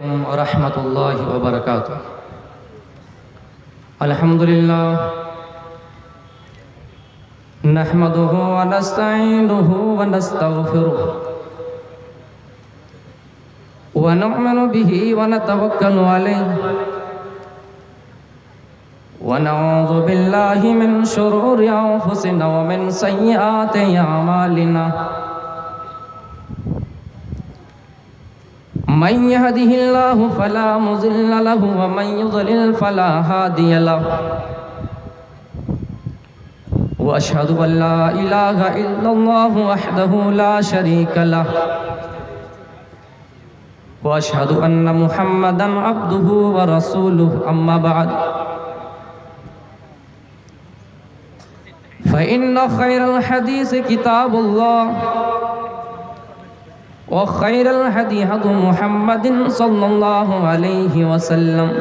ورحمۃ اللہ وبرکاتہ۔ الحمد للہ نحمده ونستعینه ونستغفره ونؤمن به ونتوکل علیہ ونعوذ باللہ من شرور انفسنا ومن سیئات اعمالنا من يهده الله فلا مضل له ومن يضلل فلا هادي له واشهد ان لا اله الا الله وحده لا شريك له واشهد ان محمدا عبده ورسوله اما بعد فان خير الحديث كتاب الله وخير الهدي هدي محمد صلى الله عليه وسلم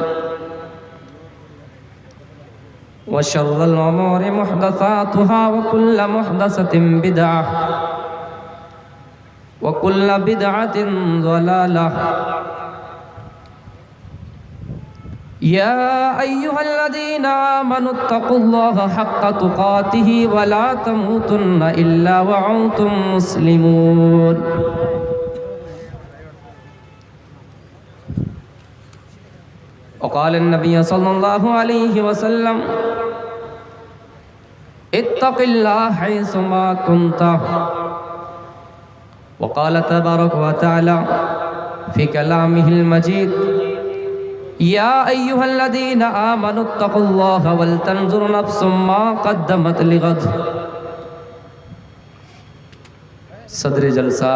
وشر الأمور محدثاتها وكل محدثة بدعة وكل بدعة ضلالة يا أيها الذين آمنوا اتقوا الله حق تقاته ولا تموتن إلا وأنتم مسلمون وقال النبي صلى الله عليه وسلم اتق الله حيثما كنت وقال تبارك وتعالى في كلامه المجيد يا أيها الذين آمنوا اتقوا الله ولتنظر نفس ما قدمت لغد۔ صدر جلسہ،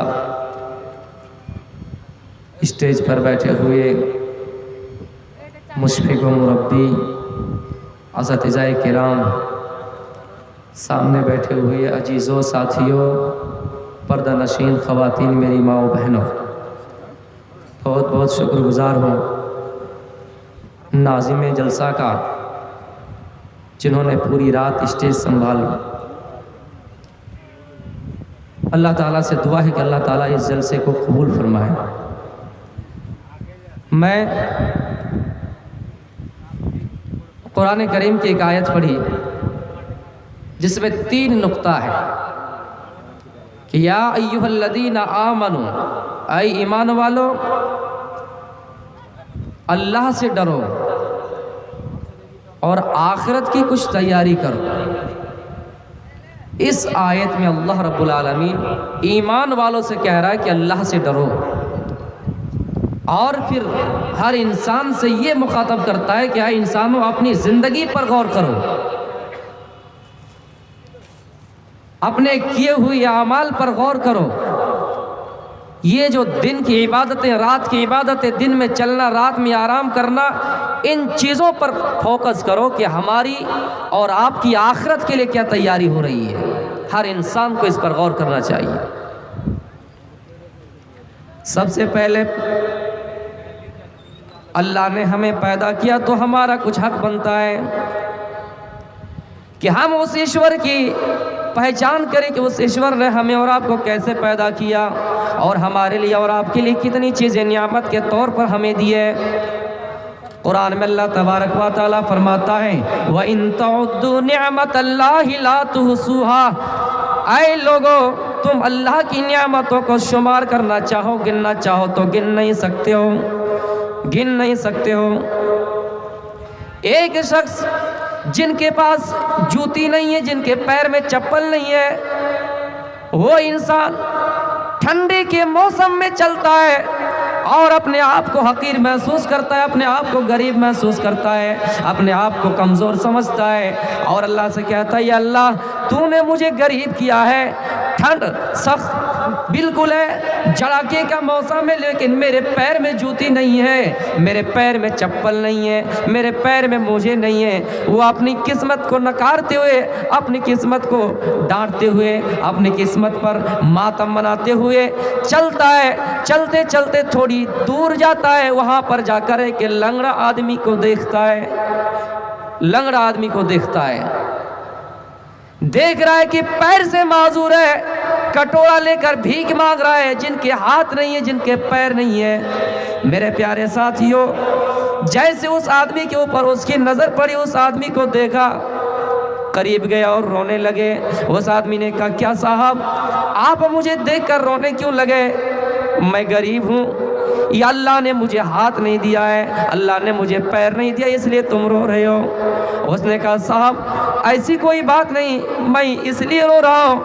اسٹیج پر بیٹھے ہوئے مشفق و مربی اساتذہ کرام، سامنے بیٹھے ہوئے عزیزوں، ساتھیوں، پردہ نشین خواتین، میری ماں و بہنوں، بہت بہت شکر گزار ہوں ناظم جلسہ کا، جنہوں نے پوری رات اسٹیج سنبھالی۔ اللہ تعالیٰ سے دعا ہے کہ اللہ تعالیٰ اس جلسے کو قبول فرمائے۔ میں قرآن کریم کی ایک آیت پڑھی جس میں 3 نقطہ ہے کہ یا ایھا الذین آمنوا، اے ایمان والو، اللہ سے ڈرو اور آخرت کی کچھ تیاری کرو۔ اس آیت میں اللہ رب العالمین ایمان والوں سے کہہ رہا ہے کہ اللہ سے ڈرو، اور پھر ہر انسان سے یہ مخاطب کرتا ہے کہ اے انسانوں، اپنی زندگی پر غور کرو، اپنے کیے ہوئے اعمال پر غور کرو۔ یہ جو دن کی عبادتیں، رات کی عبادتیں، دن میں چلنا، رات میں آرام کرنا، ان چیزوں پر فوکس کرو کہ ہماری اور آپ کی آخرت کے لیے کیا تیاری ہو رہی ہے۔ ہر انسان کو اس پر غور کرنا چاہیے۔ سب سے پہلے اللہ نے ہمیں پیدا کیا تو ہمارا کچھ حق بنتا ہے کہ ہم اس ایشور کی پہچان کریں کہ اس ایشور نے ہمیں اور آپ کو کیسے پیدا کیا، اور ہمارے لیے اور آپ کے لیے کتنی چیزیں نعمت کے طور پر ہمیں دی ہے۔ قرآن میں اللہ تبارک و تعالیٰ فرماتا ہے وَإِن تَعُدُّوا نِعْمَةَ اللَّهِ لَا تُحْصُوهَا، اے لوگو، تم اللہ کی نعمتوں کو شمار کرنا چاہو، گننا چاہو تو گن نہیں سکتے ہو، گن نہیں سکتے ہو۔ ایک شخص جن کے پاس جوتی نہیں ہے، جن کے پیر میں چپل نہیں ہے، وہ انسان ٹھنڈی کے موسم میں چلتا ہے اور اپنے آپ کو حقیر محسوس کرتا ہے، اپنے آپ کو غریب محسوس کرتا ہے، اپنے آپ کو کمزور سمجھتا ہے، اور اللہ سے کہتا ہے یا اللہ، تو نے مجھے غریب کیا ہے، ٹھنڈ سخت بالکل ہے، جڑاکے کا موسم ہے، لیکن میرے پیر میں جوتی نہیں ہے، میرے پیر میں چپل نہیں ہے، میرے پیر میں موزے نہیں ہے۔ وہ اپنی قسمت کو نکارتے ہوئے، اپنی قسمت کو ڈانٹتے ہوئے، اپنی قسمت پر ماتم مناتے ہوئے چلتا ہے۔ چلتے چلتے تھوڑی دور جاتا ہے، وہاں پر جا کر ایک لنگڑا آدمی کو دیکھتا ہے، لنگڑا آدمی کو دیکھتا ہے، دیکھ رہا ہے کہ پیر سے معذور ہے، کٹورا لے کر بھیک مانگ رہا ہے، جن کے ہاتھ نہیں ہے، جن کے پیر نہیں ہے، میرے پیارے ساتھیوں، جیسے اس آدمی کے اوپر اس کی نظر پڑی، اس آدمی کو دیکھا، قریب گیا اور رونے لگے۔ اس آدمی نے کہا کیا صاحب آپ مجھے دیکھ کر رونے کیوں لگے؟ میں غریب ہوں، یا اللہ نے مجھے ہاتھ نہیں دیا ہے، اللہ نے مجھے پیر نہیں دیا، اس لیے تم رو رہے ہو؟ اس نے کہا صاحب ایسی کوئی بات نہیں، میں اس لیے رو رہا ہوں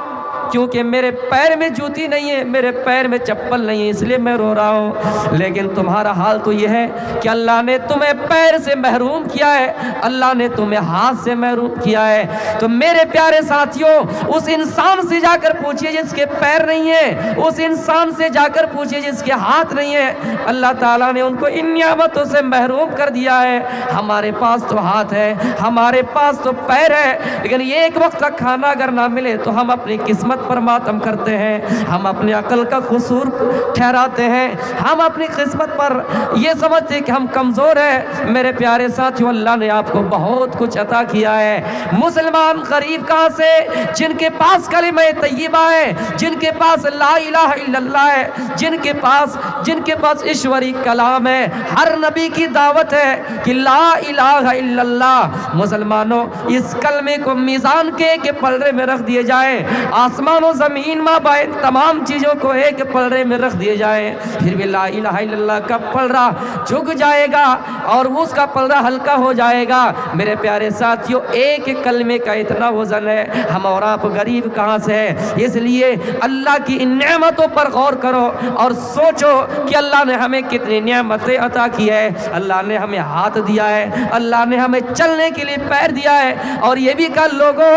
کیونکہ میرے پیر میں جوتی نہیں ہے، میرے پیر میں چپل نہیں ہے، اس لیے میں رو رہا ہوں۔ لیکن تمہارا حال تو یہ ہے کہ اللہ نے تمہیں پیر سے محروم کیا ہے، اللہ نے تمہیں ہاتھ سے محروم کیا ہے۔ تو میرے پیارے ساتھیوں، اس انسان سے جا کر پوچھئے جس کے پیر نہیں ہے، اس انسان سے جا کر پوچھئے جس کے ہاتھ نہیں ہے، اللہ تعالیٰ نے ان کو ان نعمتوں سے محروم کر دیا ہے۔ ہمارے پاس تو ہاتھ ہے، ہمارے پاس تو پیر ہے، لیکن یہ ایک وقت کا کھانا اگر نہ ملے تو ہم اپنی قسمت پر ماتم کرتے ہیں، ہم اپنی عقل کا قصور ٹھہراتے ہیں، ہم اپنی قسمت پر یہ سمجھتے ہیں کہ ہم کمزور ہیں۔ میرے پیارے ساتھیوں، اللہ نے آپ کو بہت کچھ عطا کیا ہے۔ مسلمان غریب کہاں سے؟ جن کے پاس کلمہ طیبہ ہے، جن کے پاس لا الہ الا اللہ ہے، جن کے پاس ایشوری کلام ہے، ہر نبی کی دعوت ہے کہ لا الہ الا اللہ۔ مسلمانوں، اس کلمے کو میزان کے پلڑے میں رکھ دیے جائے، آسمان و زمین مابین تمام چیزوں کو ایک پلڑے میں رکھ دیے جائیں، پھر بھی لا الہ الا اللہ کا پلڑا جھک جائے گا اور اس کا پلڑا ہلکا ہو جائے گا۔ میرے پیارے ساتھیوں، ایک کلمے کا اتنا وزن ہے، ہم اور آپ غریب کہاں سے ہیں؟ اس لیے اللہ کی ان نعمتوں پر غور کرو اور سوچو کہ اللہ نے ہمیں کتنی نعمتیں عطا کی ہے۔ اللہ نے ہمیں ہاتھ دیا ہے، اللہ نے ہمیں چلنے کے لیے پیر دیا ہے، اور یہ بھی کہا لوگوں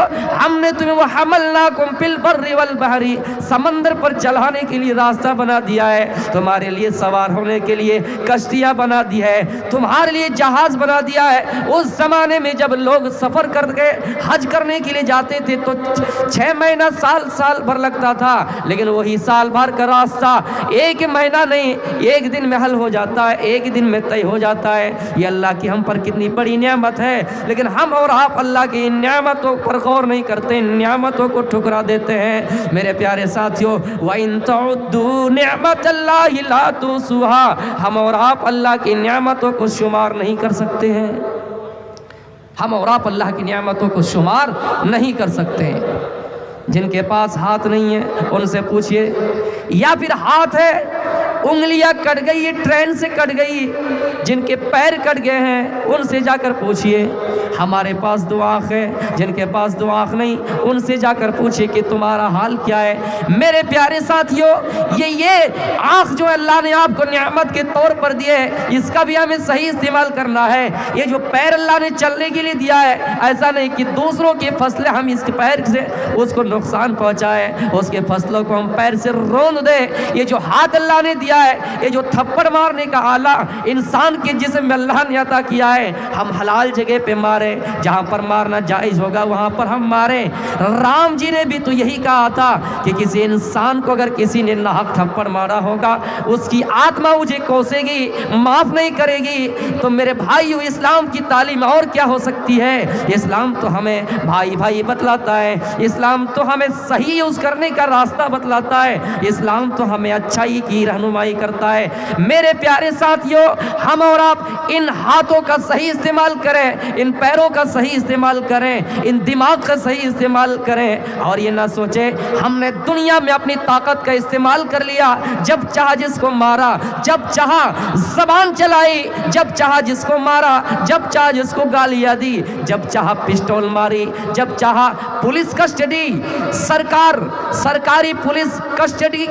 ہم نے تمہیں وَحَمَلْنَاكُمْ فِي الْبَرِّ وَالْبَحْرِ، سمندر پر چلانے کے لیے راستہ بنا دیا ہے، تمہارے لیے سوار ہونے کے لیے کشتیاں بنا دی ہے، تمہارے لیے جہاز بنا دیا ہے۔ اس زمانے میں جب لوگ سفر کر کے حج کرنے کے لیے جاتے تھے تو 6 مہینہ سال بھر لگتا تھا، لیکن وہی سال بھر کا راستہ 1 مہینہ نہیں 1 دن میں حل ہو جاتا ہے، 1 دن میں طے ہو جاتا ہے۔ یہ اللہ کی ہم پر کتنی بڑی نعمت ہے، لیکن ہم اور آپ اللہ کی ان نعمتوں پر غور نہیں کرتے، ان نعمتوں کو ٹھکرا دیتے ہیں۔ میرے پیارے ساتھیوں، وَإِن تَعُدُّوا نِعْمَةَ اللَّهِ لَا تُحْصُوهَا، ہم اور آپ اللہ کی نعمتوں کو شمار نہیں کر سکتے ہیں، ہم اور آپ اللہ کی نعمتوں کو شمار نہیں کر سکتے ہیں۔ جن کے پاس ہاتھ نہیں ہے ان سے پوچھئے، یا پھر ہاتھ ہے انگلیاں کٹ گئی، ٹرین سے کٹ گئی، جن کے پیر کٹ گئے ہیں ان سے جا کر پوچھئے۔ ہمارے پاس 2 آنکھ ہے، جن کے پاس 2 آنکھ نہیں ان سے جا کر پوچھئے کہ تمہارا حال کیا ہے۔ میرے پیارے ساتھیوں، یہ آنکھ جو اللہ نے آپ کو نعمت کے طور پر دی ہے، اس کا بھی ہمیں صحیح استعمال کرنا ہے۔ یہ جو پیر اللہ نے چلنے کے لیے دیا ہے، ایسا نہیں کہ دوسروں کے فصلیں ہم اس کے پیر سے اس کو نقصان پہنچائے، اس کے فصلوں کو ہم پیر سے روند دے۔ یہ جو ہاتھ اللہ نے دیا ہے، یہ جو تھپڑ مارنے کا آلہ انسان کے جسم میں اللہ نے عطا کیا ہے، ہم حلال جگہ پہ مارے، جہاں پر مارنا جائز ہوگا وہاں پر ہم مارے۔ رام جی نے بھی تو یہی کہا تھا کہ کسی انسان کو اگر کسی نے ناحق تھپڑ مارا ہوگا، اس کی آتما مجھے کوسے گی، معاف نہیں کرے گی۔ تو میرے بھائیو، اسلام کی تعلیم اور کیا ہو سکتی ہے؟ اسلام تو ہمیں بھائی بتلاتا ہے، اسلام تو ہمیں صحیح یوز کرنے کا راستہ بتلاتا ہے، اسلام تو ہمیں اچھائی کی رہنمائی کرتا ہے۔ میرے پیارے ساتھیوں، ہم اور آپ ان ہاتھوں کا صحیح استعمال کریں، ان پیروں کا صحیح استعمال کریں، ان دماغ کا صحیح استعمال کریں، اور یہ نہ سوچیں ہم نے دنیا میں اپنی طاقت کا استعمال کر لیا، جب چاہا جس کو مارا، جب چاہا زبان چلائی، جب چاہا جس کو مارا، جب چاہا جس کو گالیاں دی، جب چاہا پسٹول ماری، جب چاہا پولیس کسٹڈی، سرکاری پولیس کسٹڈی،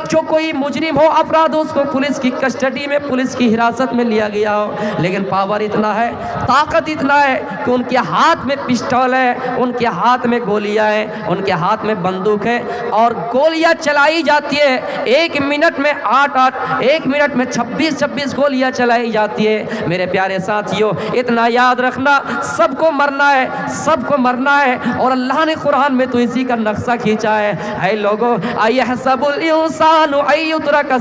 جو کوئی مجرم ہو، افراد ہو، اس کو پولیس کی کسٹڈی میں، پولیس کی حراست میں لیا گیا ہو۔ لیکن پاور اتنا ہے، طاقت اتنا ہے کہ ان کے ہاتھ میں پسٹول ہے، ان کے ہاتھ میں گولیاں ہیں، ان کے ہاتھ میں بندوق ہے، اور گولیاں چلائی جاتی ہے 1 منٹ میں 8 1 منٹ میں 26 گولیاں چلائی جاتی ہے۔ میرے پیارے ساتھیوں، اتنا یاد رکھنا، سب کو مرنا ہے، سب کو مرنا ہے، اور اللہ نے قرآن میں تو اسی کا نقشہ کھینچا ہے۔ اے لوگوں، ایحسب الانسان ان یترک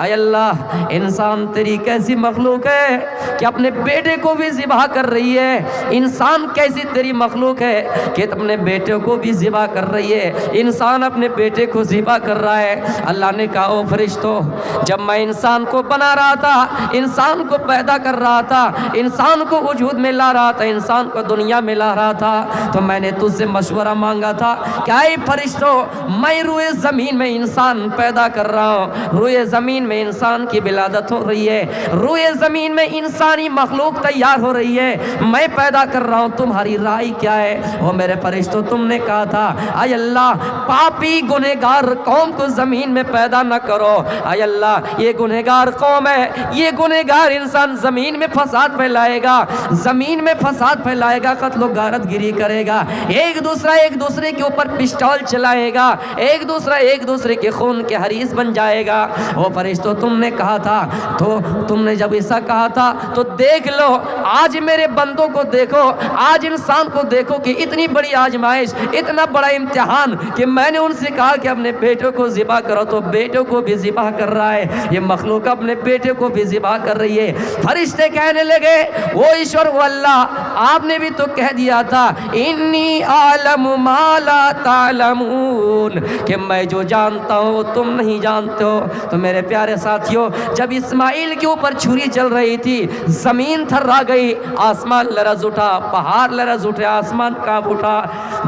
اے اللہ انسان تیری کیسی مخلوق ہے کہ اپنے بیٹے کو بھی ذبح کر رہی ہے، انسان کیسی تیری مخلوق ہے کہ اپنے بیٹے کو بھی ذبح کر رہی ہے، انسان اپنے بیٹے کو ذبح کر رہا ہے۔ اللہ نے کہا او فرشتوں، جب میں انسان کو بنا رہا تھا، انسان کو پیدا کر رہا تھا، انسان کو وجود میں لا رہا تھا، انسان کو دنیا میں لا رہا تھا، تو میں نے تجھ سے مشورہ مانگا تھا کہ اے فرشتوں، میں روئے زمین میں انسان پیدا کر رہا ہوں، روئے زمین میں انسان کی ولادت ہو رہی ہے، روئے زمین میں انسانی مخلوق تیار ہو رہی ہے، میں پیدا کر رہا ہوں، تمہاری رائے کیا ہے؟ وہ میرے فرشتوں تم نے کہا تھا اے اللہ پاپی گنہگار قوم کو زمین میں پیدا نہ کرو، اے اللہ یہ گنہگار قوم ہے، یہ گنہگار انسان زمین میں فساد پھیلائے گا، زمین میں فساد پھیلائے گا، قتل و غارت گیری کرے گا، ایک دوسرے کے اوپر پسٹول چلائے گا، ایک دوسرے کے خون کے حریص بن جائے گا۔ وہ فرشتوں تم نے کہا تھا، تو تم نے جب ایسا کہا تھا تو دیکھ لو، آج میرے بندوں کو دیکھو، آج انسان کو دیکھو کہ اتنی بڑی آزمائش، اتنا بڑا امتحان کہ میں نے ان سے کہا کہ اپنے بیٹوں کو ذبح کرو تو بیٹوں کو بھی ذبح کر رہا ہے، یہ مخلوق اپنے بیٹے کو بھی ذبح کر رہی ہے۔ فرشتے کہنے لگے وہ ایشور وہ اللہ، آپ نے بھی تو کہہ دیا تھا انی اعلم ما لا تعلمون، کہ میں جو جانتا ہوں تم نہیں جانتے ہو۔ تو میرے پیارے ساتھیوں، جب اسماعیل کے اوپر چھری چل رہی تھی، زمین تھرا گئی، آسمان لرز اٹھا، پہاڑ لرز اٹھے، آسمان کانپ اٹھا،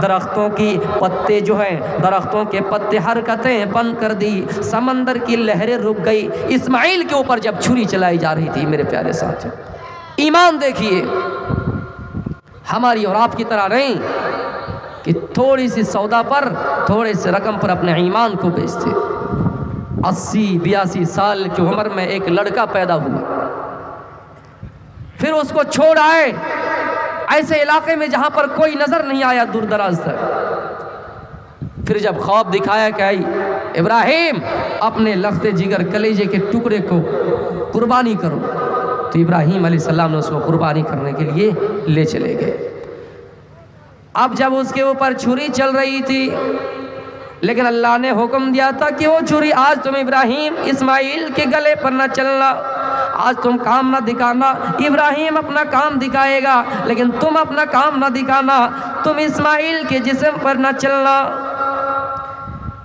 درختوں کی پتے جو ہیں، درختوں کے پتے حرکتیں بند کر دی، سمندر کی لہریں رک گئی، اسماعیل کے اوپر جب چھری چلائی جا رہی تھی۔ میرے پیارے ساتھیوں، ایمان دیکھیے، ہماری اور آپ کی طرح نہیں کہ تھوڑی سی سودا پر، تھوڑے سے رقم پر اپنے ایمان کو بیچتے۔ 80-82 سال کی عمر میں ایک لڑکا پیدا ہوا، پھر اس کو چھوڑ آئے ایسے علاقے میں جہاں پر کوئی نظر نہیں آیا دور دراز تک۔ پھر جب خواب دکھایا کہ اے ابراہیم اپنے لخت جگر کلیجے کے ٹکڑے کو قربانی کرو، تو ابراہیم علیہ السلام نے اس کو قربانی کرنے کے لیے لے چلے گئے۔ اب جب اس کے اوپر چھری چل رہی تھی، لیکن اللہ نے حکم دیا تھا کہ وہ چھری آج تم ابراہیم اسماعیل کے گلے پر نہ چلنا، آج تم کام نہ دکھانا، ابراہیم اپنا کام دکھائے گا لیکن تم اپنا کام نہ دکھانا، تم اسماعیل کے جسم پر نہ چلنا۔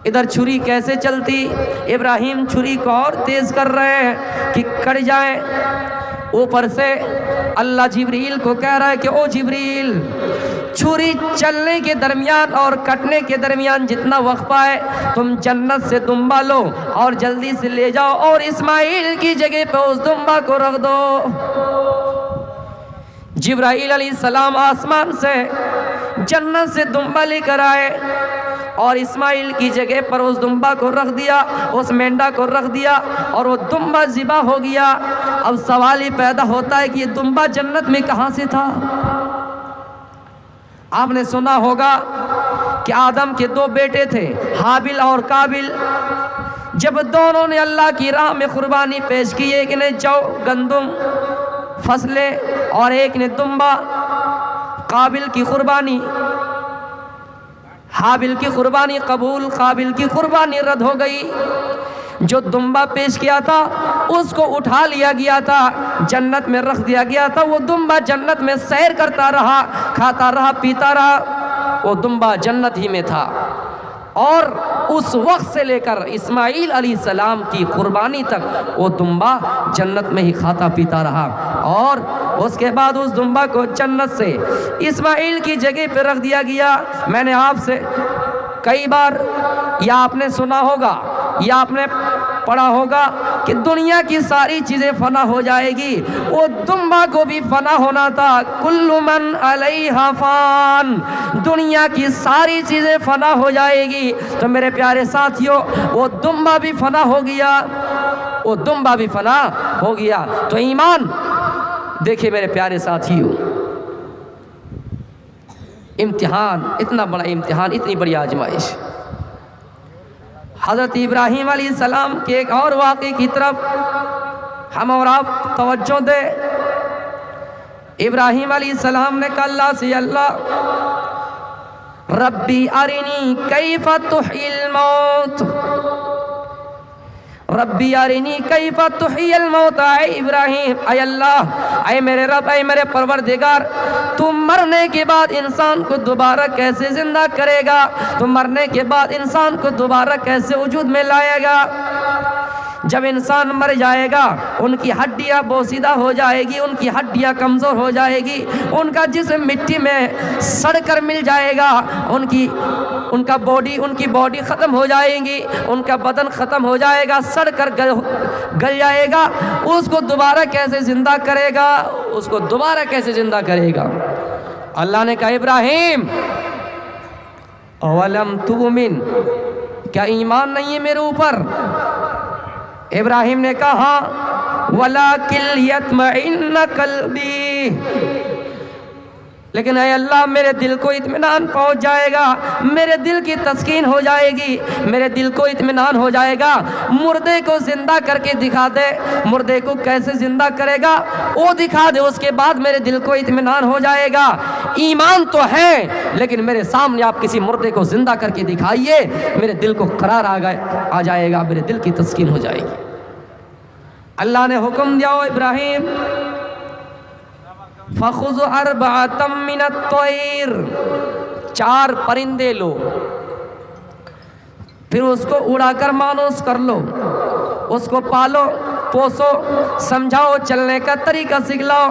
ادھر چھری کیسے چلتی؟ ابراہیم چھری کو اور تیز کر رہے ہیں کہ کٹ جائیں، اوپر سے اللہ جبریل کو کہہ رہا ہے کہ او جبریل، چھری چلنے کے درمیان اور کٹنے کے درمیان جتنا وقفہ ہے تم جنت سے دمبا لو اور جلدی سے لے جاؤ اور اسماعیل کی جگہ پہ اس دمبا کو رکھ دو۔ جبرائیل علیہ السلام آسمان سے جنت سے دمبا لے کر آئے اور اسماعیل کی جگہ پر اس دمبا کو رکھ دیا، اس مینڈا کو رکھ دیا اور وہ دمبا ذبح ہو گیا۔ اب سوال ہی پیدا ہوتا ہے کہ یہ دمبا جنت میں کہاں سے تھا؟ آپ نے سنا ہوگا کہ آدم کے 2 بیٹے تھے، حابل اور قابل۔ جب دونوں نے اللہ کی راہ میں قربانی پیش کی، ایک نے جو گندم فصلیں اور ایک نے دمبا، قابل کی قربانی، حابل کی قربانی قبول، قابل کی قربانی رد ہو گئی۔ جو دمبا پیش کیا تھا اس کو اٹھا لیا گیا تھا، جنت میں رکھ دیا گیا تھا، وہ دمبا جنت میں سیر کرتا رہا، کھاتا رہا، پیتا رہا، وہ دمبا جنت ہی میں تھا۔ اور اس وقت سے لے کر اسماعیل علیہ السلام کی قربانی تک وہ دمبا جنت میں ہی کھاتا پیتا رہا، اور اس کے بعد اس دمبا کو جنت سے اسماعیل کی جگہ پہ رکھ دیا گیا۔ میں نے آپ سے کئی بار یا آپ نے سنا ہوگا یا آپ نے پڑھا ہوگا کہ دنیا کی ساری چیزیں فنا ہو جائے گی، وہ دمبا کو بھی فنا ہونا تھا۔ کل من علیہا فان، دنیا کی ساری چیزیں فنا ہو جائے گی۔ تو میرے پیارے ساتھیوں، وہ دمبا بھی فنا ہو گیا، وہ دمبا بھی فنا ہو گیا۔ تو ایمان دیکھیں میرے پیارے ساتھیوں، امتحان، اتنا بڑا امتحان، اتنی بڑی آزمائش۔ حضرت ابراہیم علیہ السلام کے ایک اور واقعے کی طرف ہم اور آپ توجہ دیں۔ ابراہیم علیہ السلام نے کہا اللہ سے، اللہ ربی ارنی کیف تحیی الموت، ربی ارنی کیف تحیی الموتی، اے ابراہیم، اے اللہ، اے میرے رب، اے میرے پروردگار، تم مرنے کے بعد انسان کو دوبارہ کیسے زندہ کرے گا؟ تم مرنے کے بعد انسان کو دوبارہ کیسے وجود میں لائے گا؟ جب انسان مر جائے گا ان کی ہڈیاں بوسیدہ ہو جائے گی، ان کی ہڈیاں کمزور ہو جائے گی، ان کا جسم مٹی میں سڑ کر مل جائے گا، ان کی باڈی ختم ہو جائے گی، ان کا بدن ختم ہو جائے گا، سڑ کر گل جائے گا۔ اس کو دوبارہ کیسے زندہ کرے گا؟ اس کو دوبارہ کیسے زندہ کرے گا؟ اللہ نے کہا ابراہیم اولم تؤمن، کیا ایمان نہیں ہے میرے اوپر؟ ابراہیم نے کہا وَلَكِنْ لِيَطْمَئِنَّ قَلْبِي، لیکن اے اللہ میرے دل کو اطمینان پہنچ جائے گا، میرے دل کی تسکین ہو جائے گی، میرے دل کو اطمینان ہو جائے گا۔ مردے کو زندہ کر کے دکھا دے، مردے کو کیسے زندہ کرے گا وہ دکھا دے، اس کے بعد میرے دل کو اطمینان ہو جائے گا۔ ایمان تو ہے لیکن میرے سامنے آپ کسی مردے کو زندہ کر کے دکھائیے، میرے دل کو قرار آ جائے گا، میرے دل کی تسکین ہو جائے گی۔ اللہ نے حکم دیا ابراہیم فَخُذْ أَرْبَعَةً مِّنَ الطَّيْرِ، 4 پرندے لو، پھر اس کو اڑا کر مانوس کر لو، اس کو پالو پوسو، سمجھاؤ، چلنے کا طریقہ سکھلاؤ۔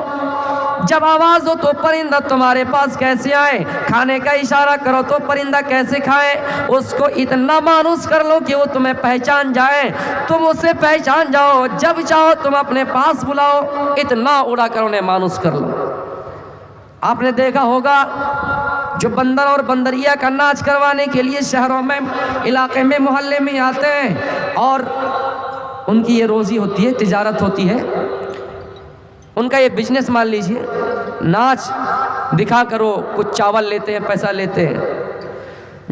جب آواز ہو تو پرندہ تمہارے پاس کیسے آئے، کھانے کا اشارہ کرو تو پرندہ کیسے کھائے، اس کو اتنا مانوس کر لو کہ وہ تمہیں پہچان جائے، تم اسے پہچان جاؤ، جب چاہو تم اپنے پاس بلاؤ، اتنا اڑا کر انہیں مانوس کر لو۔ آپ نے دیکھا ہوگا جو بندر اور بندریا کا ناچ کروانے کے لیے شہروں میں، علاقے میں، محلے میں آتے ہیں، اور ان کی یہ روزی ہوتی ہے، تجارت ہوتی ہے، ان کا یہ بزنس مان لیجئے، ناچ دکھا کرو کچھ چاول لیتے ہیں، پیسہ لیتے ہیں۔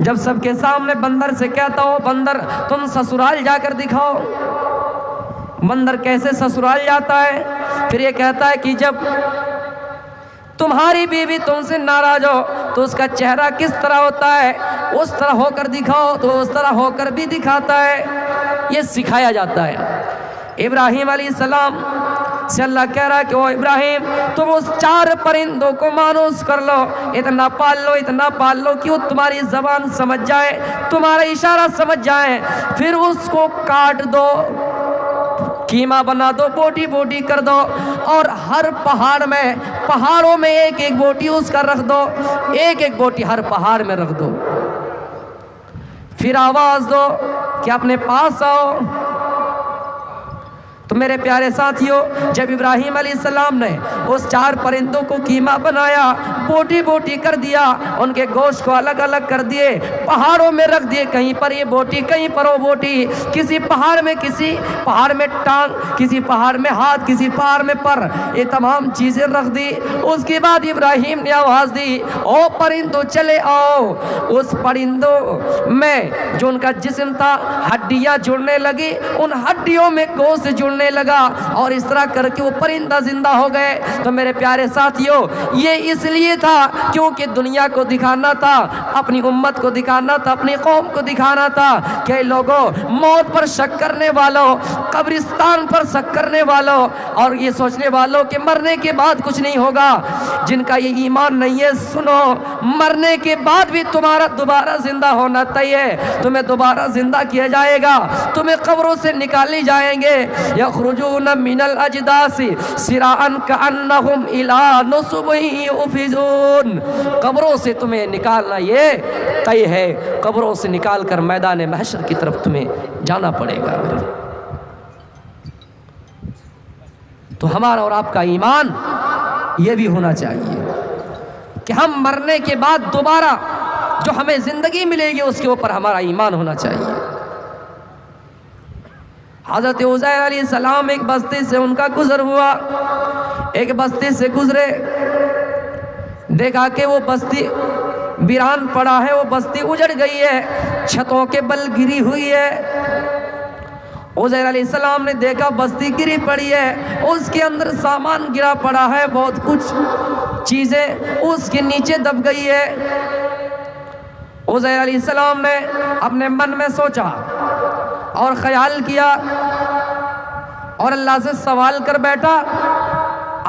جب سب کے سامنے بندر سے کہتا ہو بندر تم سسرال جا کر دکھاؤ، بندر کیسے سسرال جاتا ہے؟ پھر یہ کہتا ہے کہ جب تمہاری بیوی تم سے ناراض ہو تو اس کا چہرہ کس طرح ہوتا ہے، اس طرح ہو کر دکھاؤ، تو اس طرح ہو کر بھی دکھاتا ہے۔ یہ سکھایا جاتا ہے۔ ابراہیم علیہ السلام سے اللہ کہہ رہا ہے کہ او ابراہیم تم اس 4 پرندوں کو مانوس کر لو، اتنا پال لو کہ وہ تمہاری زبان سمجھ جائے، تمہارا اشارہ سمجھ جائے، پھر اس کو کاٹ دو، کیما بنا دو، بوٹی بوٹی کر دو، اور ہر پہاڑوں میں ایک ایک بوٹی اس کا رکھ دو، ایک ایک بوٹی ہر پہاڑ میں رکھ دو، پھر آواز دو کہ اپنے پاس آؤ۔ تو میرے پیارے ساتھیوں، جب ابراہیم علیہ السلام نے اس 4 پرندوں کو کیما بنایا، بوٹی بوٹی کر دیا، ان کے گوشت کو الگ الگ کر دیے، پہاڑوں میں رکھ دیے، کہیں پر یہ بوٹی، کہیں پر وہ بوٹی، کسی پہاڑ میں ٹانگ، کسی پہاڑ میں ہاتھ، کسی پہاڑ میں پر، یہ تمام چیزیں رکھ دی۔ اس کے بعد ابراہیم نے آواز دی او پرندوں چلے آؤ۔ اس پرندوں میں جو ان کا جسم تھا، ہڈیاں جڑنے لگی، ان ہڈیوں میں گوشت جڑنے لگا، اور اس طرح کر کے وہ پرندہ زندہ ہو گئے۔ تو میرے پیارے ساتھیوں، یہ اس لیے تھا کیونکہ دنیا کو دکھانا تھا، اپنی امت کو دکھانا تھا، اپنی قوم کو دکھانا تھا کہ لوگوں، موت پر شک کرنے والوں، قبرستان پر شک کرنے والوں، اور یہ سوچنے والوں کہ مرنے کے بعد کچھ نہیں ہوگا، جن کا یہ ایمان نہیں ہے، سنو، مرنے کے بعد بھی تمہارا دوبارہ زندہ ہونا طے ہے، تمہیں دوبارہ زندہ کیا جائے گا، تمہیں قبروں سے نکالی جائیں گے، یخرجون من الاجداث سراعا کانہم الی نصب یوفضون، قبروں سے تمہیں نکالنا یہ طے ہے، قبروں سے نکال کر میدان محشر کی طرف تمہیں جانا پڑے گا۔ تو ہمارا اور آپ کا ایمان یہ بھی ہونا چاہیے کہ ہم مرنے کے بعد دوبارہ جو ہمیں زندگی ملے گی اس کے اوپر ہمارا ایمان ہونا چاہیے۔ حضرت عزیر علیہ السلام ایک بستی سے ان کا گزر ہوا، ایک بستی سے گزرے، دیکھا کہ وہ بستی ویران پڑا ہے، وہ بستی اجڑ گئی ہے، چھتوں کے بل گری ہوئی ہے۔ عزیر علیہ السلام نے دیکھا بستی گری پڑی ہے، اس کے اندر سامان گرا پڑا ہے، بہت کچھ چیزیں اس کے نیچے دب گئی ہے۔ عزیر علیہ السلام نے اپنے من میں سوچا اور خیال کیا اور اللہ سے سوال کر بیٹھا،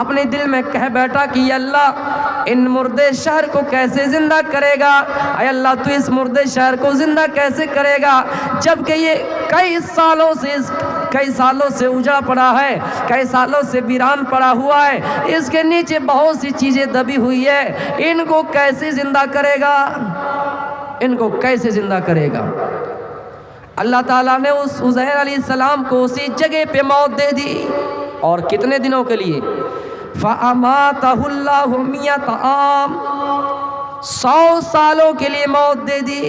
اپنے دل میں کہہ بیٹھا کہ یا اللہ ان مردے شہر کو کیسے زندہ کرے گا، اے اللہ تو اس مردے شہر کو زندہ کیسے کرے گا جبکہ یہ کئی سالوں سے اجڑا پڑا ہے، کئی سالوں سے ویران پڑا ہوا ہے، اس کے نیچے بہت سی چیزیں دبی ہوئی ہے، ان کو کیسے زندہ کرے گا، ان کو کیسے زندہ کرے گا۔ اللہ تعالیٰ نے اس عزیر علیہ السلام کو اسی جگہ پہ موت دے دی، اور کتنے دنوں کے لیے؟ فَأَمَاتَهُ اللَّهُ مِئَةَ عَامٍ، 100 سالوں کے لیے موت دے دی،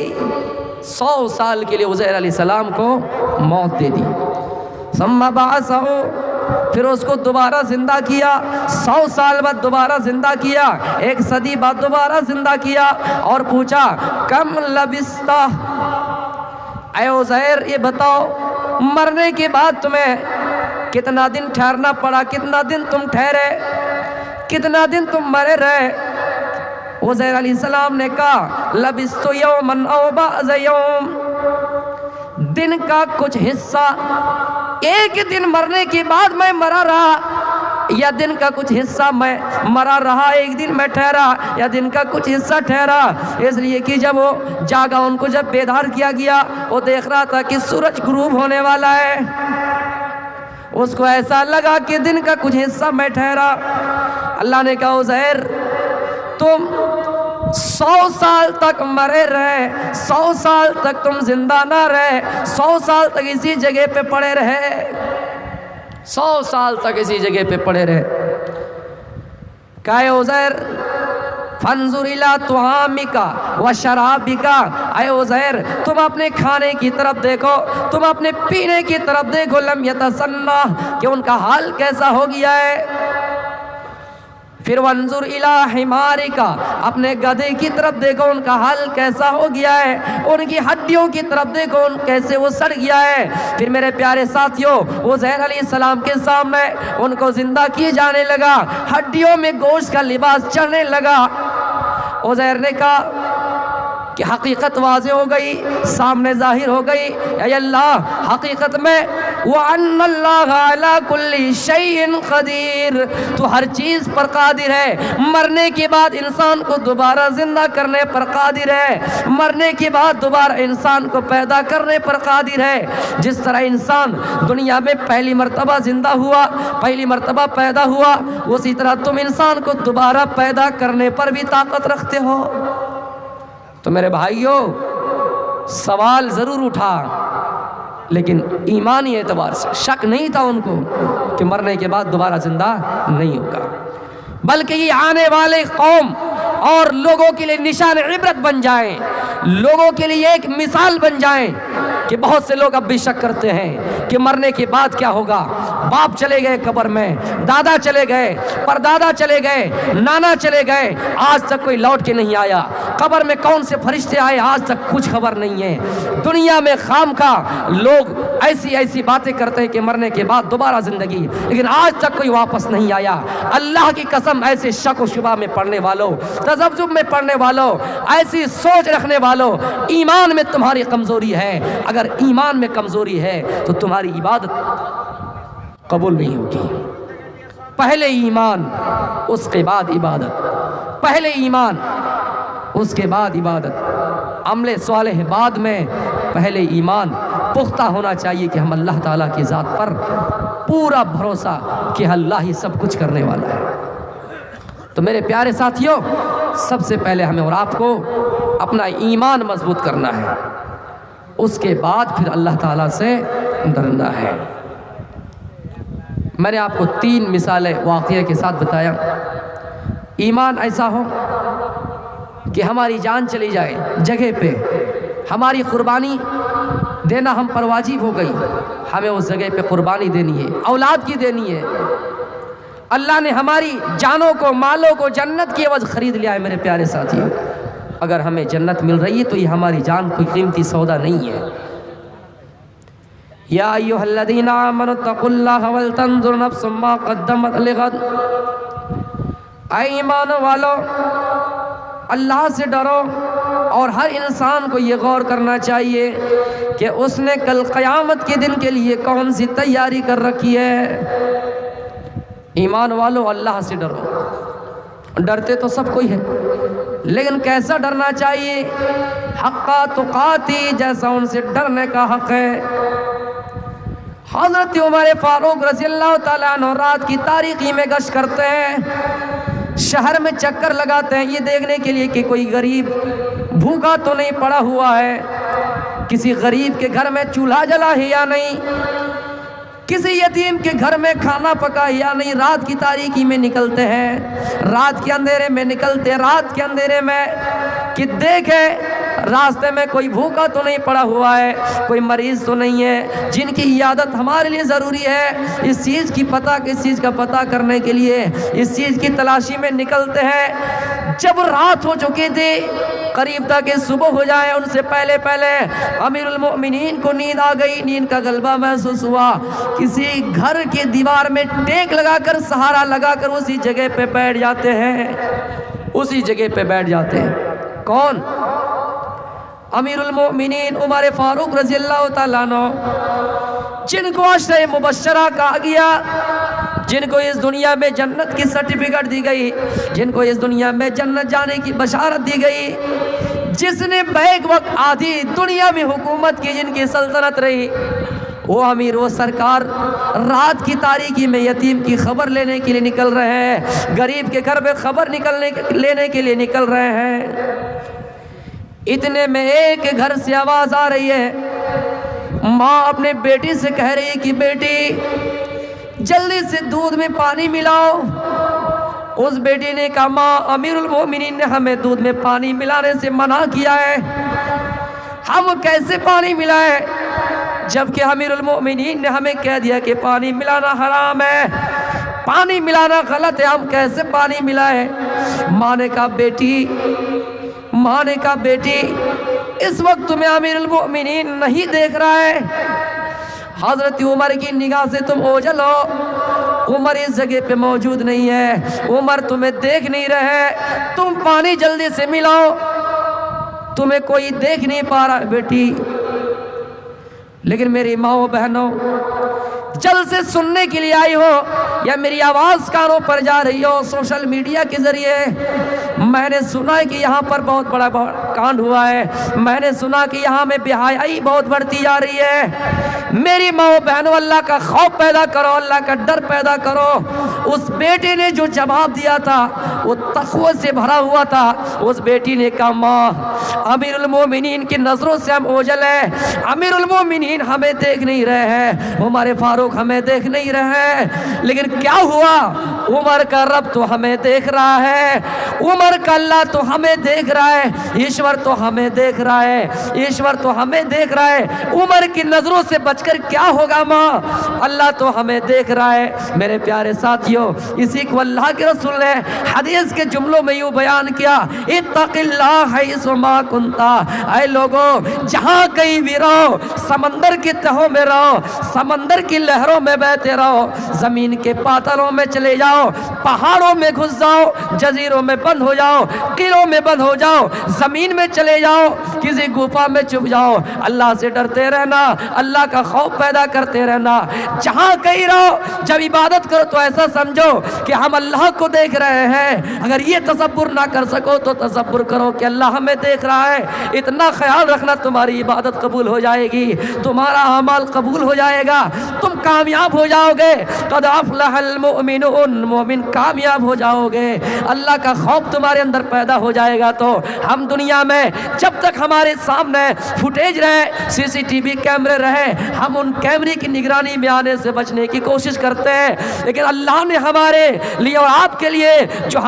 100 سال کے لیے عزیر علیہ السلام کو موت دے دی۔ ثم بعثه، پھر اس کو دوبارہ زندہ کیا، 100 سال بعد دوبارہ زندہ کیا، 1 صدی بعد دوبارہ زندہ کیا، اور پوچھا کم لبثت، اے عزیر یہ بتاؤ مرنے کے بعد تمہیں کتنا دن ٹھہرنا پڑا، کتنا دن تم ٹھہرے، کتنا دن تم مرے رہے؟ عزیر علیہ السلام نے کہا لبثت یوما او بعض یوم، دن کا کچھ حصہ، ایک دن مرنے کے بعد میں مرا رہا، یا دن کا کچھ حصہ میں مرا رہا، ایک دن میں ٹھہرا، یا دن کا کچھ حصہ ٹھہرا۔ اس لیے کہ جب وہ جاگا، ان کو جب بیدار کیا گیا، وہ دیکھ رہا تھا کہ سورج غروب ہونے والا ہے، اس کو ایسا لگا کہ دن کا کچھ حصہ میں ٹھہرا۔ اللہ نے کہا عزیر تم 100 سال تک مرے رہے، 100 سال تک تم زندہ نہ رہے، 100 سال تک اسی جگہ پہ پڑے رہے، 100 سال تک اسی جگہ پہ پڑے رہے۔ کہا عزیر فانظر الی طعامک و شرابک، اے عزیر تم اپنے کھانے کی طرف دیکھو، تم اپنے پینے کی طرف دیکھو، لم یتسنہ، کہ ان کا حال کیسا ہو گیا ہے۔ پھر وانظر الی حمارک، اپنے گدھے کی طرف دیکھو، ان کا حال کیسا ہو گیا ہے، ان کی ہڈیوں کی طرف دیکھو، ان کیسے وہ سڑ گیا ہے۔ پھر میرے پیارے ساتھیوں عزیر علیہ السلام کے سامنے ان کو زندہ کیے جانے لگا، ہڈیوں میں گوشت کا لباس چڑھنے لگا۔ عزیر نے کہا کہ حقیقت واضح ہو گئی، سامنے ظاہر ہو گئی، اے اللہ حقیقت میں وَأَنَّ اللَّهَ عَلَى كُلِّ شَيْءٍ قَدِيرٌ، تو ہر چیز پر قادر ہے، مرنے کے بعد انسان کو دوبارہ زندہ کرنے پر قادر ہے، مرنے کے بعد دوبارہ انسان کو پیدا کرنے پر قادر ہے۔ جس طرح انسان دنیا میں پہلی مرتبہ زندہ ہوا، پہلی مرتبہ پیدا ہوا، اسی طرح تم انسان کو دوبارہ پیدا کرنے پر بھی طاقت رکھتے ہو۔ تو میرے بھائیوں سوال ضرور اٹھا، لیکن ایمانی اعتبار سے شک نہیں تھا ان کو کہ مرنے کے بعد دوبارہ زندہ نہیں ہوگا، بلکہ یہ آنے والے قوم اور لوگوں کے لیے نشان عبرت بن جائیں، لوگوں کے لیے ایک مثال بن جائیں کہ بہت سے لوگ اب بھی شک کرتے ہیں کہ مرنے کے بعد کیا ہوگا۔ باپ چلے گئے قبر میں، دادا چلے گئے، پردادا چلے گئے، نانا چلے گئے، آج تک کوئی لوٹ کے نہیں آیا۔ قبر میں کون سے فرشتے آئے آج تک کچھ خبر نہیں ہے۔ دنیا میں خام کا لوگ ایسی باتیں کرتے ہیں کہ مرنے کے بعد دوبارہ زندگی، لیکن آج تک کوئی واپس نہیں آیا۔ اللہ کی قسم ایسے شک و شبہ میں پڑھنے والوں، تذبذب میں پڑھنے والوں، ایسی سوچ رکھنے والوں، ایمان میں تمہاری کمزوری ہے۔ اگر ایمان میں کمزوری ہے تو تمہاری عبادت قبول نہیں ہوگی۔ پہلے ایمان اس کے بعد عبادت، پہلے ایمان اس کے بعد عبادت، عمل صالح بعد میں، پہلے ایمان پختہ ہونا چاہیے کہ ہم اللہ تعالیٰ کی ذات پر پورا بھروسہ کہ اللہ ہی سب کچھ کرنے والا ہے۔ تو میرے پیارے ساتھیوں سب سے پہلے ہمیں اور آپ کو اپنا ایمان مضبوط کرنا ہے، اس کے بعد پھر اللہ تعالیٰ سے ڈرنا ہے۔ میں نے آپ کو 3 مثالیں واقعے کے ساتھ بتایا۔ ایمان ایسا ہو کہ ہماری جان چلی جائے جگہ پہ، ہماری قربانی دینا ہم پر واجب ہو گئی، ہمیں اس جگہ پہ قربانی دینی ہے، اولاد کی دینی ہے۔ اللہ نے ہماری جانوں کو، مالوں کو جنت کی عوض خرید لیا ہے۔ میرے پیارے ساتھیوں اگر ہمیں جنت مل رہی ہے تو یہ ہماری جان کوئی قیمتی سودا نہیں ہے۔ یا ایھا الذین آمنوا اتقوا اللہ ولتنظر نفس ما قدمت لغد، اے ایمان والو اللہ سے ڈرو، اور ہر انسان کو یہ غور کرنا چاہیے کہ اس نے کل قیامت کے دن کے لیے کون سی تیاری کر رکھی ہے۔ ایمان والو اللہ سے ڈرو، ڈرتے تو سب کوئی ہے، لیکن کیسا ڈرنا چاہیے؟ حق تقاتی، جیسا ان سے ڈرنے کا حق ہے۔ حضرت عمر فاروق رضی اللہ تعالیٰ عنہ رات کی تاریکی میں گشت کرتے ہیں، شہر میں چکر لگاتے ہیں یہ دیکھنے کے لیے کہ کوئی غریب بھوکا تو نہیں پڑا ہوا ہے، کسی غریب کے گھر میں چولہا جلا ہے یا نہیں، کسی یتیم کے گھر میں کھانا پکا ہے یا نہیں۔ رات کی تاریکی میں نکلتے ہیں، رات کے اندھیرے میں نکلتے ہیں، رات کے اندھیرے میں کہ دیکھیں راستے میں کوئی بھوکا تو نہیں پڑا ہوا ہے، کوئی مریض تو نہیں ہے جن کی عیادت ہمارے لیے ضروری ہے۔ اس چیز کا پتہ کرنے کے لیے اس چیز کی تلاشی میں نکلتے ہیں۔ جب رات ہو چکی تھی، قریب تھا کہ صبح ہو جائے، ان سے پہلے امیر المؤمنین کو نیند آ گئی، نیند کا غلبہ محسوس ہوا، کسی گھر کی دیوار میں ٹیک لگا کر سہارا لگا کر اسی جگہ پہ بیٹھ جاتے ہیں، اسی جگہ پہ بیٹھ جاتے ہیں۔ کون؟ امیر المؤمنین عمر فاروق رضی اللہ تعالیٰ عنہ، جن کو عشرہ مبشرہ کہا گیا، جن کو اس دنیا میں جنت کی سرٹیفکیٹ دی گئی، جن کو اس دنیا میں جنت جانے کی بشارت دی گئی، جس نے بیک وقت آدھی دنیا میں حکومت کی، جن کی سلطنت رہی، وہ امیر و سرکار رات کی تاریکی میں یتیم کی خبر لینے کے لیے نکل رہے ہیں، غریب کے گھر میں خبر لینے کے لیے نکل رہے ہیں۔ اتنے میں ایک گھر سے آواز آ رہی ہے، ماں اپنے بیٹی سے کہہ رہی ہے کہ بیٹی جلدی سے دودھ میں پانی ملاؤ۔ اس بیٹی نے کہا ماں امیر المؤمنین نے ہمیں دودھ میں پانی ملانے سے منع کیا ہے، ہم کیسے پانی ملائیں جبکہ امیر المؤمنین نے ہمیں کہہ دیا کہ پانی ملانا حرام ہے، پانی ملانا غلط ہے، ہم کیسے پانی ملائیں؟ ماں نے کہا بیٹی اس وقت تمہیں امیر المؤمنین نہیں دیکھ رہا ہے، حضرت عمر کی نگاہ سے تم اوجھل ہو، عمر اس جگہ پہ موجود نہیں ہے، عمر تمہیں دیکھ نہیں رہے، تم پانی جلدی سے ملاؤ، تمہیں کوئی دیکھ نہیں پا رہا بیٹی۔ لیکن میری ماں و بہنوں، جلد سے سننے کے لیے آئی ہو یا میری آواز کانوں پر جا رہی ہو سوشل میڈیا کے ذریعے، میں نے سنا ہے کہ یہاں پر بہت بڑا کانڈ ہوا ہے، میں نے سنا کہ یہاں میں بے حیائی بہت بڑھتی جا رہی ہے۔ میری ماں و بہنوں، اللہ کا خوف پیدا کرو، اللہ کا ڈر پیدا کرو۔ اس بیٹے نے جو جواب دیا تھا وہ تقوی سے بھرا ہوا تھا۔ اس بیٹی نے کہا ماں امیر المومنین کی نظروں سے ہم اوجھل ہیں، امیر المومنین ہمیں دیکھ نہیں رہے ہیں، عمر فاروق ہمیں دیکھ نہیں رہے ہیں، لیکن کیا ہوا؟ عمر کا رب تو ہمیں دیکھ رہا ہے، عمر کا اللہ تو ہمیں دیکھ رہا ہے، ایشور تو ہمیں دیکھ رہا ہے، ایشور تو ہمیں دیکھ رہا ہے، عمر کی نظروں سے بچ کر کیا ہوگا ماں؟ اللہ تو ہمیں دیکھ رہا ہے۔ میرے پیارے ساتھیوں، اسی کو اللہ کے رسول نے حدیث کے جملوں میں یوں بیان کیا، اتق اللہ حیث ما کنتا، اے لوگو جہاں کہیں بھی رہو، سمندر کی تہوں میں رہو، سمندر کی لہروں میں بہتے رہو، زمین کے پاتلوں میں چلے جاؤ، پہاڑوں میں گھس جاؤ، جزیروں میں بند ہو جاؤ، قلعوں میں بند ہو جاؤ، زمین میں چلے جاؤ، کسی گفا میں چھپ جاؤ، اللہ سے ڈرتے رہنا، اللہ کا خوف پیدا کرتے رہنا۔ جہاں کہیں رہو، جب عبادت کرو تو ایسا سمجھو کہ ہم اللہ کو دیکھ رہے ہیں۔ اگر یہ تصور نہ کر سکو تو تصور کرو کہ اللہ ہمیں دیکھ رہا ہے، اتنا خیال رکھنا، تمہاری عبادت قبول ہو جائے گی، تمہارا اعمال قبول ہو جائے گا، تم کامیاب ہو جاؤ گے۔ قد افلح المؤمنون، مومن کامیاب ہو جاؤ گے۔ اللہ کا خوف تمہارے اندر پیدا ہو جائے گا تو ہم دنیا میں جب تک ہمارے سامنے فوٹیج رہے، سی سی ٹی وی کیمرے رہے، ہم ان کیمرے کی نگرانی میں آنے سے بچنے کی کوشش کرتے ہیں، لیکن اللہ نے ہمارے لیے اور آپ کے لیے جو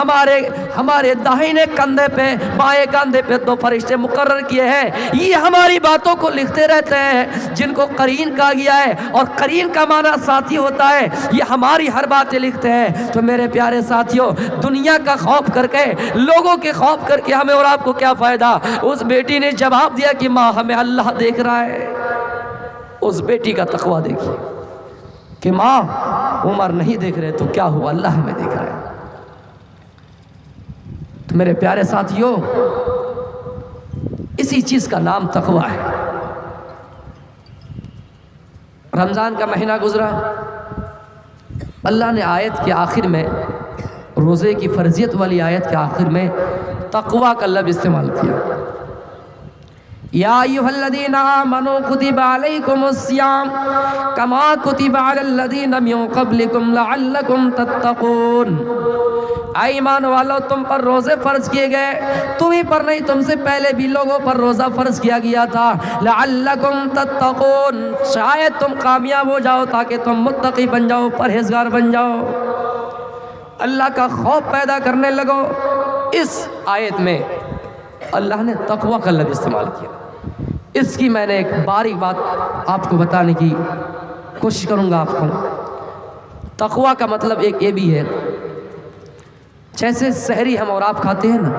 ہمارے داہنے کندھے پہ، بائیں کندھے پہ دو فرشتے مقرر کیے ہیں، یہ ہماری باتوں کو لکھتے رہتے ہیں، جن کو قرین کہا گیا ہے، اور قرین کا معنی ساتھی ہوتا ہے، یہ ہماری ہر باتیں لکھتے ہیں۔ تو میرے پیارے ساتھیوں، دنیا کا خوف کر کے، لوگوں کے خوف کر کے ہمیں اور آپ کو کیا فائدہ؟ اس بیٹی نے جواب دیا کہ ماں ہمیں اللہ دیکھ رہا ہے۔ اس بیٹی کا تقویٰ دیکھیے کہ ماں عمر نہیں دیکھ رہے تو کیا ہوا، اللہ ہمیں دیکھ رہا ہے۔ تو میرے پیارے ساتھیوں، اسی چیز کا نام تقویٰ ہے۔ رمضان کا مہینہ گزرا، اللہ نے آیت کے آخر میں، روزے کی فرضیت والی آیت کے آخر میں تقویٰ کا لفظ استعمال کیا۔ یا ایھا الذین آمنوا کتب علیکم الصیام کما کتب علی الذین من قبلکم لعلکم تتقون۔ اے ایمان والو، تم پر روزے فرض کیے گئے، تمہیں پر نہیں، تم سے پہلے بھی لوگوں پر روزہ فرض کیا گیا تھا۔ لعلکم تتقون، شاید تم کامیاب ہو جاؤ، تاکہ تم متقی بن جاؤ، پرہیزگار بن جاؤ، اللہ کا خوف پیدا کرنے لگو۔ اس آیت میں اللہ نے تقویٰ کا لفظ استعمال کیا۔ اس کی میں نے ایک باریک بات آپ کو بتانے کی کوشش کروں گا۔ آپ کو تقویٰ کا مطلب ایک یہ بھی ہے، جیسے سحری ہم اور آپ کھاتے ہیں نا،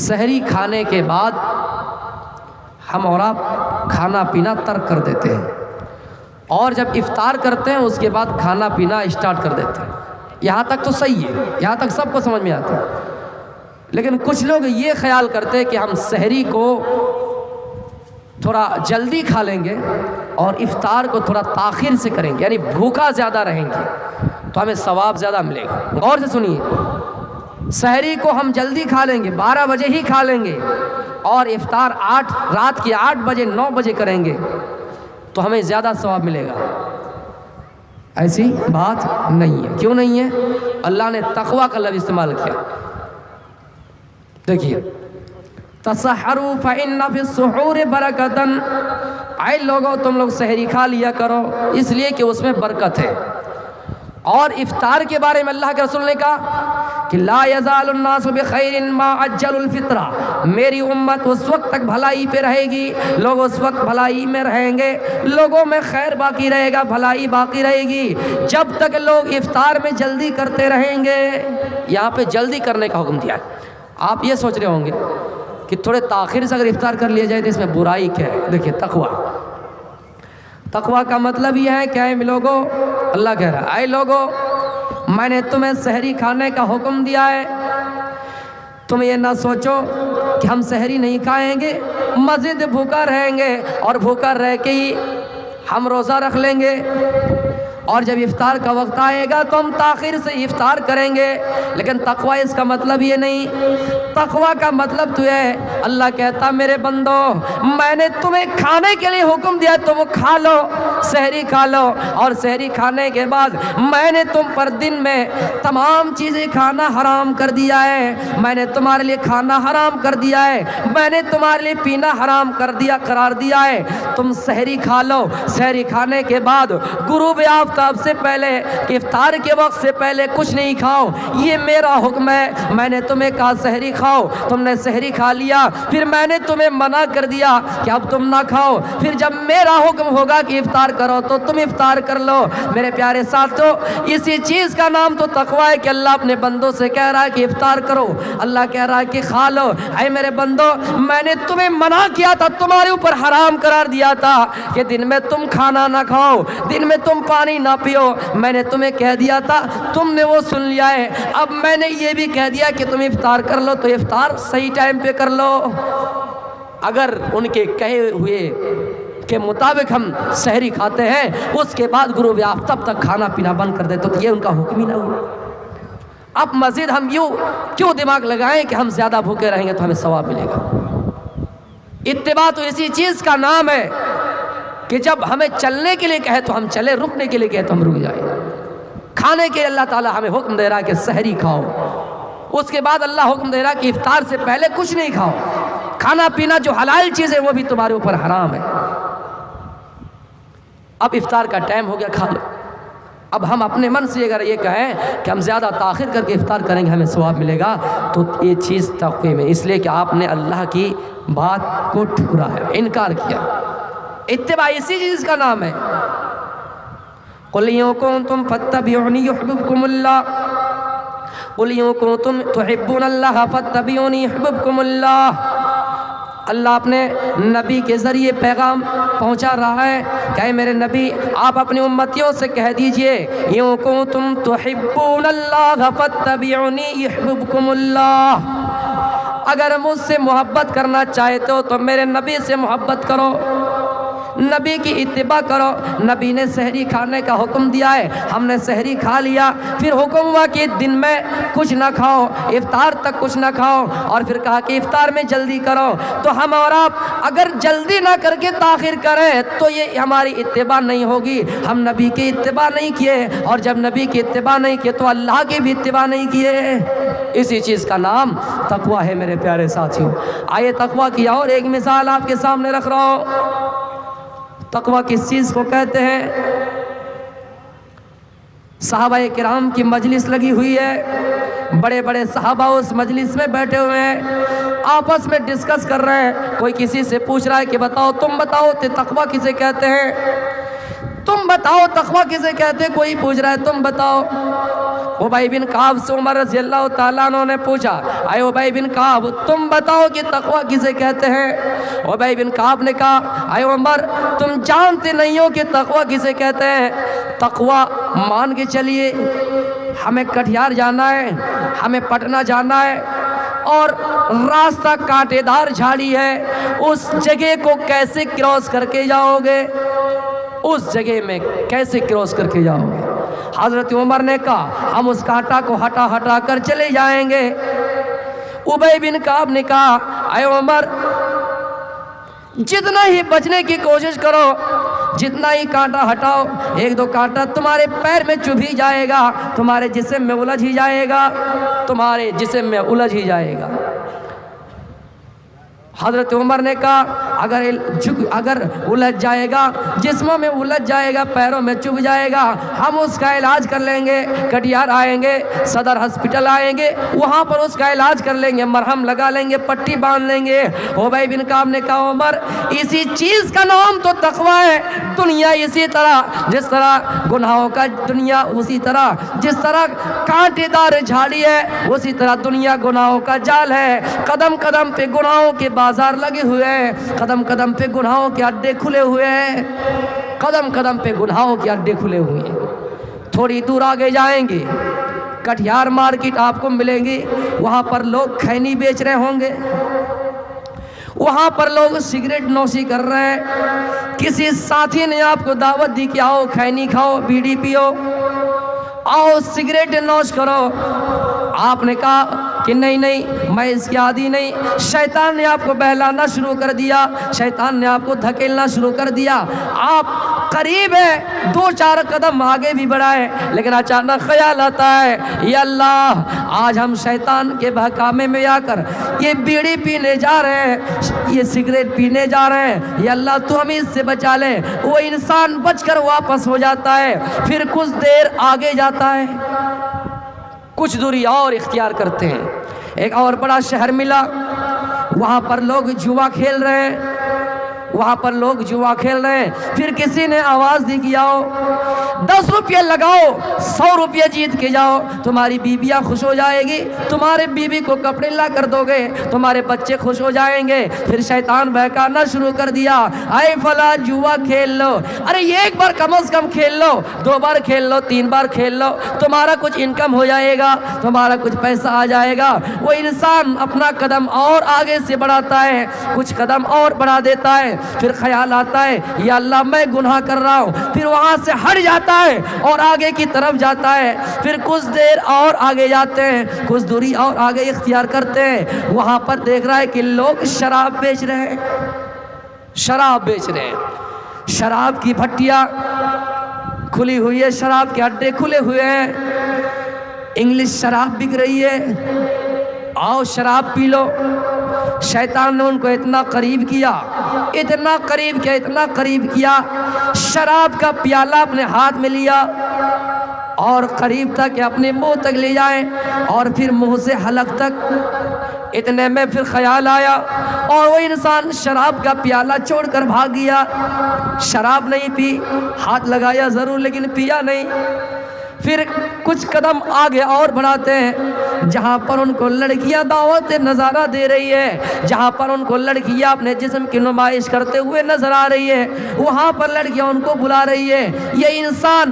سحری کھانے کے بعد ہم اور آپ کھانا پینا ترک کر دیتے ہیں، اور جب افطار کرتے ہیں اس کے بعد کھانا پینا اسٹارٹ کر دیتے ہیں۔ یہاں تک تو صحیح ہے، یہاں تک سب کو سمجھ میں آتا ہے۔ لیکن کچھ لوگ یہ خیال کرتے ہیں کہ ہم سحری کو تھوڑا جلدی کھا لیں گے اور افطار کو تھوڑا تاخیر سے کریں گے، یعنی بھوکا زیادہ رہیں گے تو ہمیں ثواب زیادہ ملے گا۔ غور سے سنیے، سحری کو ہم جلدی کھا لیں گے، 12 بجے ہی کھا لیں گے، اور افطار رات کے 8 بجے 9 بجے کریں گے تو ہمیں زیادہ ثواب ملے گا۔ ایسی بات نہیں ہے۔ کیوں نہیں ہے؟ اللہ نے تقویٰ کا لفظ استعمال کیا۔ دیکھیے، تسحروا فإن فی السحور برکتن، اے لوگو تم لوگ سحری کھا لیا کرو اس لیے کہ اس میں برکت ہے۔ اور افطار کے بارے میں اللہ کے رسول نے کہا کہ لا یزال الناس بخیر ما عجل الفطرہ، میری امت اس وقت تک بھلائی پہ رہے گی، لوگ اس وقت بھلائی میں رہیں گے، لوگوں میں خیر باقی رہے گا، بھلائی باقی رہے گی، جب تک لوگ افطار میں جلدی کرتے رہیں گے۔ یہاں پہ جلدی کرنے کا حکم دیا ہے۔ آپ یہ سوچ رہے ہوں گے کہ تھوڑے تاخیر سے اگر افطار کر لیا جائے تو اس میں برائی کیا ہے؟ دیکھیے، تقویٰ کا مطلب یہ ہے کہ اے لوگو، اللہ کہہ رہا ہے، اے لوگو میں نے تمہیں سحری کھانے کا حکم دیا ہے، تم یہ نہ سوچو کہ ہم سحری نہیں کھائیں گے، مزید بھوکا رہیں گے، اور بھوکا رہ کے ہی ہم روزہ رکھ لیں گے، اور جب افطار کا وقت آئے گا تو ہم تاخیر سے افطار کریں گے۔ لیکن تقویٰ اس کا مطلب یہ نہیں۔ تقویٰ کا مطلب تو ہے، اللہ کہتا میرے بندو، میں نے تمہیں کھانے کے لیے حکم دیا تو وہ کھا لو، سحری کھا لو، اور سحری کھانے کے بعد میں نے تم پر دن میں تمام چیزیں کھانا حرام کر دیا ہے، میں نے تمہارے لیے کھانا حرام کر دیا ہے، میں نے تمہارے لیے پینا حرام قرار دیا ہے، تم سحری کھا لو، سحری کھانے کے بعد غروب آفتاب سے پہلے، افطار کے وقت سے پہلے کچھ نہیں کھاؤ، یہ میرا حکم ہے۔ میں نے تمہیں کہا سحری کھاؤ، تم نے سحری کھا لیا، پھر میں نے تمہیں منع کر دیا کہ اب تم نہ کھاؤ، پھر جب میرا حکم ہوگا کہ افطار کرو تو تم افطار کر لو۔ میرے پیارے ساتھیو، اسی چیز کا نام تو تقویٰ ہے کہ اللہ اپنے بندوں سے کہہ رہا ہے کہ افطار کرو، اللہ کہہ رہا ہے کہ کھا لو۔ اے میرے بندو، میں نے تمہیں منع کیا تھا، تمہارے اوپر حرام قرار دیا تھا کہ دن میں تم کھانا نہ کھاؤ، دن میں تم پانی نہ پیو، میں نے تمہیں کہہ دیا تھا، تم نے وہ سن لیا ہے۔ اب میں نے یہ بھی کہہ دیا کہ تم افطار کر لو تو افطار صحیح ٹائم پہ کر لو۔ اگر ان کے کہے ہوئے کے مطابق ہم سحری کھاتے ہیں، اس کے بعد غروب آفتاب تک کھانا پینا بند کر دیتے تو یہ ان کا حکم ہی نہ ہوا۔ اب مزید ہم کیوں دماغ لگائیں کہ ہم زیادہ بھوکے رہیں گے تو ہمیں ثواب ملے گا؟ اتباع تو اسی چیز کا نام ہے کہ جب ہمیں چلنے کے لیے کہے تو ہم چلے، رکنے کے لیے کہے تو ہم رک جائیں۔ کھانے کے اللہ تعالیٰ ہمیں حکم دے رہا ہے کہ سحری کھاؤ، اس کے بعد اللہ حکم دے رہا ہے کہ افطار سے پہلے کچھ نہیں کھاؤ، کھانا پینا جو حلال چیز ہے وہ بھی تمہارے اوپر حرام ہے۔ اب افطار کا ٹائم ہو گیا، کھا لو۔ اب ہم اپنے من سے اگر یہ کہیں کہ ہم زیادہ تاخیر کر کے افطار کریں گے ہمیں ثواب ملے گا تو یہ چیز تقوی میں، اس لیے کہ آپ نے اللہ کی بات کو ٹھکرا ہے، انکار کیا۔ اتباع اسی چیز کا نام ہے۔ قُلْ إِن كُنتُمْ فَاتَّبِعُونِي يُحْبِبْكُمُ اللَّهُ قُلْ إِن كُنتُمْ تُحِبُّونَ اللَّهَ فَاتَّبِعُونِي يُحْبِبْكُمُ اللَّهُ۔ اللہ اپنے نبی کے ذریعے پیغام پہنچا رہا ہے کہ اے میرے نبی، آپ اپنی امتیوں سے کہہ دیجئے إِن كُنتُمْ تُحِبُّونَ اللَّهَ فَاتَّبِعُونِي يُحْبِبْكُمُ اللَّهُ۔ اگر مجھ سے محبت کرنا چاہتے ہو تو میرے نبی سے محبت کرو، نبی کی اتباع کرو۔ نبی نے سحری کھانے کا حکم دیا ہے، ہم نے سحری کھا لیا، پھر حکم ہوا کہ دن میں کچھ نہ کھاؤ، افطار تک کچھ نہ کھاؤ، اور پھر کہا کہ افطار میں جلدی کرو۔ تو ہم اور آپ اگر جلدی نہ کر کے تاخیر کریں تو یہ ہماری اتباع نہیں ہوگی، ہم نبی کی اتباع نہیں کیے، اور جب نبی کی اتباع نہیں کیے تو اللہ کی بھی اتباع نہیں کیے۔ اسی چیز کا نام تقویٰ ہے میرے پیارے ساتھیوں۔ آئیے تقویٰ کی اور ایک مثال آپ کے سامنے رکھ رہا ہوں۔ تقویٰ کس چیز کو کہتے ہیں؟ صحابہ کرام کی مجلس لگی ہوئی ہے، بڑے بڑے صحابہ اس مجلس میں بیٹھے ہوئے ہیں، آپس میں ڈسکس کر رہے ہیں۔ کوئی کسی سے پوچھ رہا ہے کہ بتاؤ، تم بتاؤ تقویٰ کسے کہتے ہیں؟ تم بتاؤ تقویٰ کسے کہتے ہیں؟ کوئی پوچھ رہا ہے تم بتاؤ۔ ابی بن کعب سے عمر رضی اللہ تعالیٰ عنہ نے پوچھا، اے ابی بن کعب تم بتاؤ کہ تقویٰ کسے کہتے ہیں؟ ابی بن کعب نے کہا، اے عمر تم جانتے نہیں ہو کہ تقویٰ کسے کہتے ہیں؟ تقویٰ مان کے چلیے، ہمیں کٹھیار جانا ہے، ہمیں پٹنہ جانا ہے، اور راستہ کانٹے دار جھاڑی ہے، اس جگہ کو کیسے کراس کر کے جاؤ گے؟ اس جگہ میں کیسے کراس کر کے جاؤ گے؟ حضرت عمر نے کہا ہم اس کانٹا کو ہٹا ہٹا کر چلے جائیں گے۔ ابی بن کعب نے کہا، اے عمر جتنا ہی بچنے کی کوشش کرو، جتنا ہی کانٹا ہٹاؤ، ایک دو کانٹا تمہارے پیر میں چبھ ہی جائے گا، تمہارے جسم میں الجھ ہی جائے گا، تمہارے جسم میں الجھ ہی جائے گا۔ حضرت عمر نے کہا اگر الجھ جائے گا، جسموں میں الجھ جائے گا، پیروں میں چبھ جائے گا، ہم اس کا علاج کر لیں گے، کٹیہار آئیں گے، صدر ہسپتال آئیں گے، وہاں پر اس کا علاج کر لیں گے، مرہم لگا لیں گے، پٹی باندھ لیں گے۔ ابی بن کعب نے کہا عمر اسی چیز کا نام تو تقویٰ ہے۔ دنیا اسی طرح، جس طرح گناہوں کا دنیا، اسی طرح جس طرح کانٹے دار جھاڑی ہے، اسی طرح دنیا گناہوں کا جال ہے۔ قدم قدم پہ گناہوں کے بازار لگے ہوئے ہیں، قدم قدم پہ گناہوں کے اڈے کھلے ہوئے ہیں، قدم قدم پہ گناہوں کے اڈے کھلے ہوئے ہیں۔ تھوڑی دور آگے جائیں گے، کٹھیار مارکیٹ آپ کو ملیں گی، وہاں پر لوگ کھینی بیچ رہے ہوں گے، وہاں پر لوگ سگریٹ نوشی کر رہے ہیں۔ کسی ساتھی نے آپ کو دعوت دی کہ آؤ کھینی کھاؤ، بیڑی پیو، آؤ سگریٹ نوش کرو، آپ نے کہا کہ نہیں نہیں میں اس کی عادی نہیں۔ شیطان نے آپ کو بہلانا شروع کر دیا، شیطان نے آپ کو دھکیلنا شروع کر دیا، آپ قریب ہے، دو چار قدم آگے بھی بڑھائے، لیکن اچانک خیال آتا ہے یا اللہ آج ہم شیطان کے بہکامے میں آ کر یہ بیڑی پینے جا رہے ہیں، یہ سگریٹ پینے جا رہے ہیں، یا اللہ تو ہمیں اس سے بچا لے۔ وہ انسان بچ کر واپس ہو جاتا ہے، پھر کچھ دیر آگے جاتا ہے، کچھ دوری اور اختیار کرتے ہیں، ایک اور بڑا شہر ملا، وہاں پر لوگ جوا کھیل رہے ہیں، وہاں پر لوگ جوا کھیل رہے ہیں۔ پھر کسی نے آواز دی کہ آؤ 10 روپیہ لگاؤ، 100 روپیہ جیت کے جاؤ، تمہاری بیویاں خوش ہو جائے گی، تمہارے بیوی کو کپڑے لا کر دو گے، تمہارے بچے خوش ہو جائیں گے۔ پھر شیطان بہکانا شروع کر دیا، اے فلاں جوا کھیل لو، ارے یہ ایک بار کم از کم کھیل لو، 2 بار کھیل لو، 3 بار کھیل لو، تمہارا کچھ انکم ہو جائے گا، تمہارا کچھ پیسہ آ جائے گا۔ وہ انسان اپنا قدم اور آگے سے بڑھاتا ہے، کچھ قدم اور بڑھا دیتا ہے، پھر خیال آتا ہے یا اللہ میں گناہ کر رہا ہوں، پھر وہاں سے ہٹ جاتا ہے اور آگے کی طرف جاتا ہے، پھر کچھ دیر اور آگے جاتے ہیں، کچھ دوری اور آگے اختیار کرتے ہیں، وہاں پر دیکھ رہا ہے کہ لوگ شراب بیچ رہے ہیں، شراب بیچ رہے ہیں، شراب کی بھٹیاں کھلی ہوئی ہے، شراب کے اڈے کھلے ہوئے ہیں، انگلش شراب بک رہی ہے، آؤ شراب پی لو۔ شیطان نے ان کو اتنا قریب کیا، اتنا قریب کیا، اتنا قریب کیا، شراب کا پیالہ اپنے ہاتھ میں لیا اور قریب تک اپنے منہ تک لے جائیں اور پھر منہ سے حلق تک۔ اتنے میں پھر خیال آیا اور وہ انسان شراب کا پیالہ چھوڑ کر بھاگ گیا، شراب نہیں پی، ہاتھ لگایا ضرور لیکن پیا نہیں۔ پھر کچھ قدم آگے اور بڑھاتے ہیں، جہاں پر ان کو لڑکیاں دعوت نظارہ دے رہی ہے، جہاں پر ان کو لڑکیاں اپنے جسم کی نمائش کرتے ہوئے نظر آ رہی ہے، وہاں پر لڑکیاں ان کو بلا رہی ہے۔ یہ انسان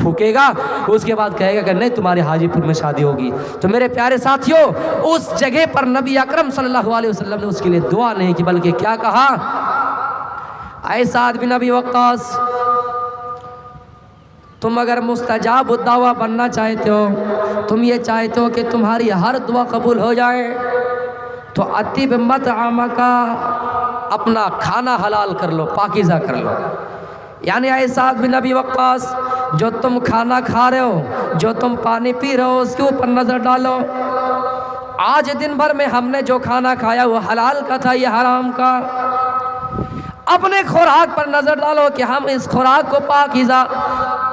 پھونکے گا، اس کے بعد کہے گا کہ نہیں تمہارے حاجی پور میں شادی ہوگی۔ تو میرے پیارے ساتھیوں، اس جگہ پر نبی اکرم صلی اللہ علیہ وسلم نے اس کے لیے دعا نہیں کی، بلکہ کیا کہا؟ اے سعد بن ابی وقاص، تم اگر مستجاب الدعوہ بننا چاہتے ہو، تم یہ چاہتے ہو کہ تمہاری ہر دعا قبول ہو جائے، تو اطیب مطعمک، اپنا کھانا حلال کر لو، پاکیزہ کر لو۔ یعنی اے سعد بن ابی وقاص، جو تم کھانا کھا رہے ہو، جو تم پانی پی رہے ہو، اس کے اوپر نظر ڈالو۔ آج دن بھر میں ہم نے جو کھانا کھایا وہ حلال کا تھا یا حرام کا؟ اپنے خوراک پر نظر ڈالو کہ ہم اس خوراک کو پاکیزہ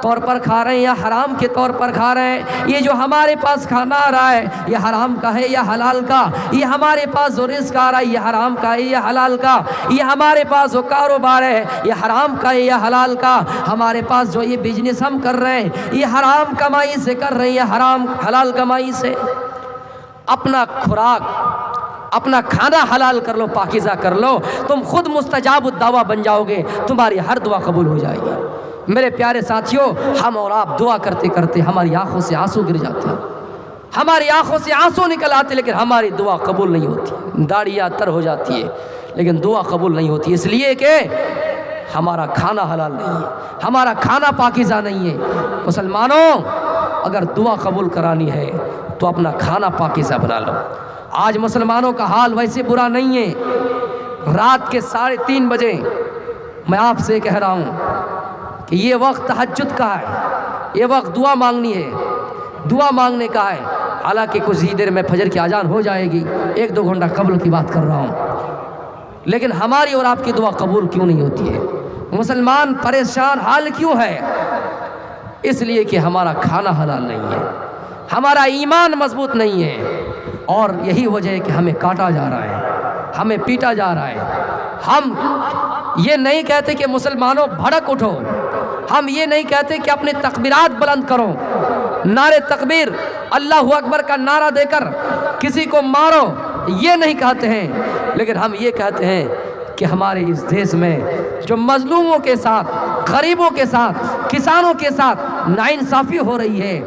طور پر کھا رہے ہیں یا حرام کے طور پر کھا رہے ہیں۔ یہ جو ہمارے پاس کھانا آ رہا ہے یہ حرام کا ہے یا حلال کا؟ یہ ہمارے پاس جو رزق آ رہا ہے یہ حرام کا ہے یا حلال کا؟ یہ ہمارے پاس جو کاروبار ہے یہ حرام کا ہے یا حلال کا؟ ہمارے پاس جو یہ بزنس ہم کر رہے ہیں یہ حرام کمائی سے کر رہے ہیں یا حرام حلال کمائی سے؟ اپنا خوراک، اپنا کھانا حلال کر لو، پاکیزہ کر لو، تم خود مستجاب الدعوہ بن جاؤ گے، تمہاری ہر دعا قبول ہو جائے گی۔ میرے پیارے ساتھیوں، ہم اور آپ دعا کرتے کرتے ہماری آنکھوں سے آنسو گر جاتے ہیں، ہماری آنکھوں سے آنسو نکل آتے، لیکن ہماری دعا قبول نہیں ہوتی، داڑیاں تر ہو جاتی ہے لیکن دعا قبول نہیں ہوتی، اس لیے کہ ہمارا کھانا حلال نہیں ہے، ہمارا کھانا پاکیزہ نہیں ہے۔ مسلمانوں، اگر دعا قبول کرانی ہے تو اپنا کھانا پاکیزہ بنا لو۔ آج مسلمانوں کا حال ویسے برا نہیں ہے، رات کے 3:30 بجے میں آپ سے کہہ رہا ہوں کہ یہ وقت تہجد کا ہے، یہ وقت دعا مانگنی ہے، دعا مانگنے کا ہے۔ حالانکہ کچھ ہی دیر میں فجر کی اذان ہو جائے گی، 1-2 گھنٹہ قبل کی بات کر رہا ہوں، لیکن ہماری اور آپ کی دعا قبول کیوں نہیں ہوتی ہے؟ مسلمان پریشان حال کیوں ہے؟ اس لیے کہ ہمارا کھانا حلال نہیں ہے، ہمارا ایمان مضبوط نہیں ہے، اور یہی وجہ ہے کہ ہمیں کاٹا جا رہا ہے، ہمیں پیٹا جا رہا ہے۔ ہم یہ نہیں کہتے کہ مسلمانوں بھڑک اٹھو، ہم یہ نہیں کہتے کہ اپنے تکبیرات بلند کرو، نعرے تکبیر اللہ اکبر کا نعرہ دے کر کسی کو مارو، یہ نہیں کہتے ہیں، لیکن ہم یہ کہتے ہیں کہ ہمارے اس دیش میں جو مظلوموں کے ساتھ، غریبوں کے ساتھ، کسانوں کے ساتھ ناانصافی ہو رہی ہے،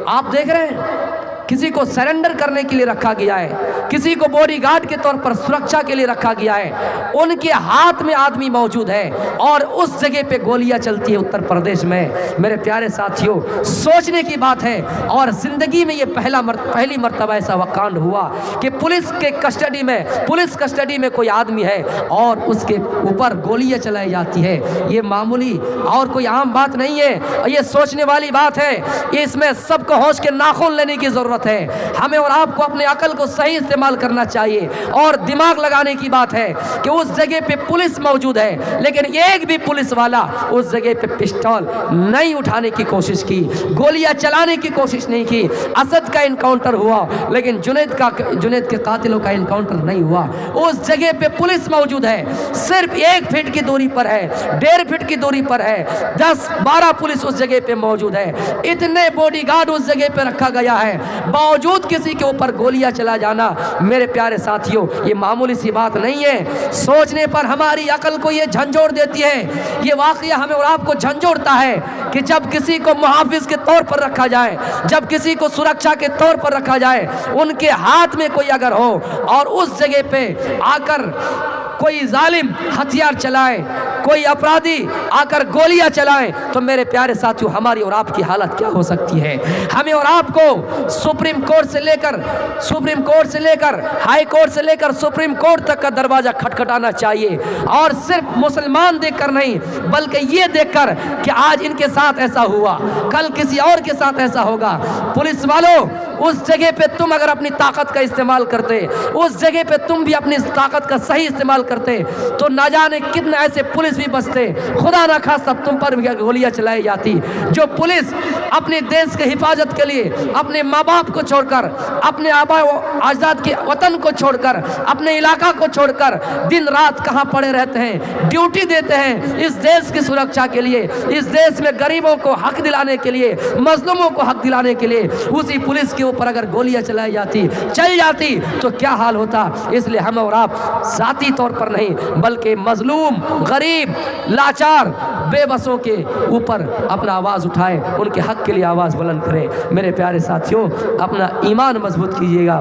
آپ دیکھ رہے ہیں کسی کو سرنڈر کرنے کے لیے رکھا گیا ہے، کسی کو باڈی گارڈ کے طور پر سرکشا کے لیے رکھا گیا ہے، ان کے ہاتھ میں آدمی موجود ہے اور اس جگہ پہ گولیاں چلتی ہیں اتر پردیش میں۔ میرے پیارے ساتھیوں، سوچنے کی بات ہے، اور زندگی میں یہ پہلی مرتبہ ایسا واقعہ ہوا کہ پولیس کسٹڈی میں کوئی آدمی ہے اور اس کے اوپر گولیاں چلائی جاتی ہے۔ یہ معمولی اور کوئی عام بات نہیں ہے، یہ سوچنے والی بات ہے، اس میں سب کو ہوش کے ناخن لینے کی ضرورت ہے۔ ہمیں اور آپ کو اپنے عقل کو صحیح استعمال کرنا چاہیے، اور دماغ لگانے کی بات ہے کہ اس جگہ پہ پولیس موجود ہے، لیکن ایک بھی پولیس والا اس جگہ پہ پسٹول نہیں اٹھانے کی کوشش کی، گولیاں چلانے کی کوشش نہیں کی۔ اسد کا انکاؤنٹر ہوا لیکن جنید کے قاتلوں کا انکاؤنٹر نہیں ہوا۔ اس جگہ پہ پولیس موجود ہے، صرف 1 فٹ کی دوری پر ہے، 1.5 فٹ کی دوری پر ہے، 10-12 پولیس اس جگہ پہ موجود ہے، اتنے باڈی گارڈ اس جگہ پہ رکھا گیا ہے، باوجود کسی کے اوپر گولیاں چلا جانا، میرے پیارے ساتھیوں، یہ معمولی سی بات نہیں ہے۔ سوچنے پر ہماری عقل کو یہ جھنجھوڑ دیتی ہے، یہ واقعہ ہمیں اور آپ کو جھنجھوڑتا ہے کہ جب کسی کو محافظ کے طور پر رکھا جائے، جب کسی کو سرکشا کے طور پر رکھا جائے، ان کے ہاتھ میں کوئی اگر ہو اور اس جگہ پہ آ کر کوئی ظالم ہتھیار چلائے، کوئی اپرادھی آ کر گولیاں چلائیں، تو میرے پیارے ساتھیوں ہماری اور آپ کی حالت کیا ہو سکتی ہے؟ ہمیں اور آپ کو سپریم کورٹ سے لے کر ہائی کورٹ سے لے کر سپریم کورٹ تک کا دروازہ کھٹکھٹانا چاہیے، اور صرف مسلمان دیکھ کر نہیں بلکہ یہ دیکھ کر کہ آج ان کے ساتھ ایسا ہوا، کل کسی اور کے ساتھ ایسا ہوگا۔ پولیس والوں، اس جگہ پہ تم اگر اپنی طاقت کا استعمال کرتے، اس جگہ پہ تم بھی اپنی طاقت کا صحیح استعمال کرتے، تو نہ جانے کتنے ایسے پولیس بھی بچتے، خدا نہ خواستہ تم پر بھی گولیاں چلائی جاتی۔ جو پولیس اپنے دیش کے حفاظت کے لیے اپنے ماں باپ کو چھوڑ کر، اپنے آباء و اجداد کے وطن کو چھوڑ کر، اپنے علاقہ کو چھوڑ کر دن رات کہاں پڑے رہتے ہیں، ڈیوٹی دیتے ہیں اس دیش کی سرکشا کے لیے، اس دیش میں غریبوں کو حق دلانے کے لیے، مظلوموں کو حق دلانے کے لیے، اسی پولیس کے کے اوپر اگر گولیاں چل جاتی تو کیا حال ہوتا. اس لیے ہم اور آپ ذاتی طور پر نہیں بلکہ مظلوم، غریب، لاچار، بے بسوں کے اوپر اپنا آواز اٹھائے، ان کے حق کے لیے آواز بلند کرے. میرے پیارے ساتھیوں، اپنا ایمان مضبوط کیجیے گا.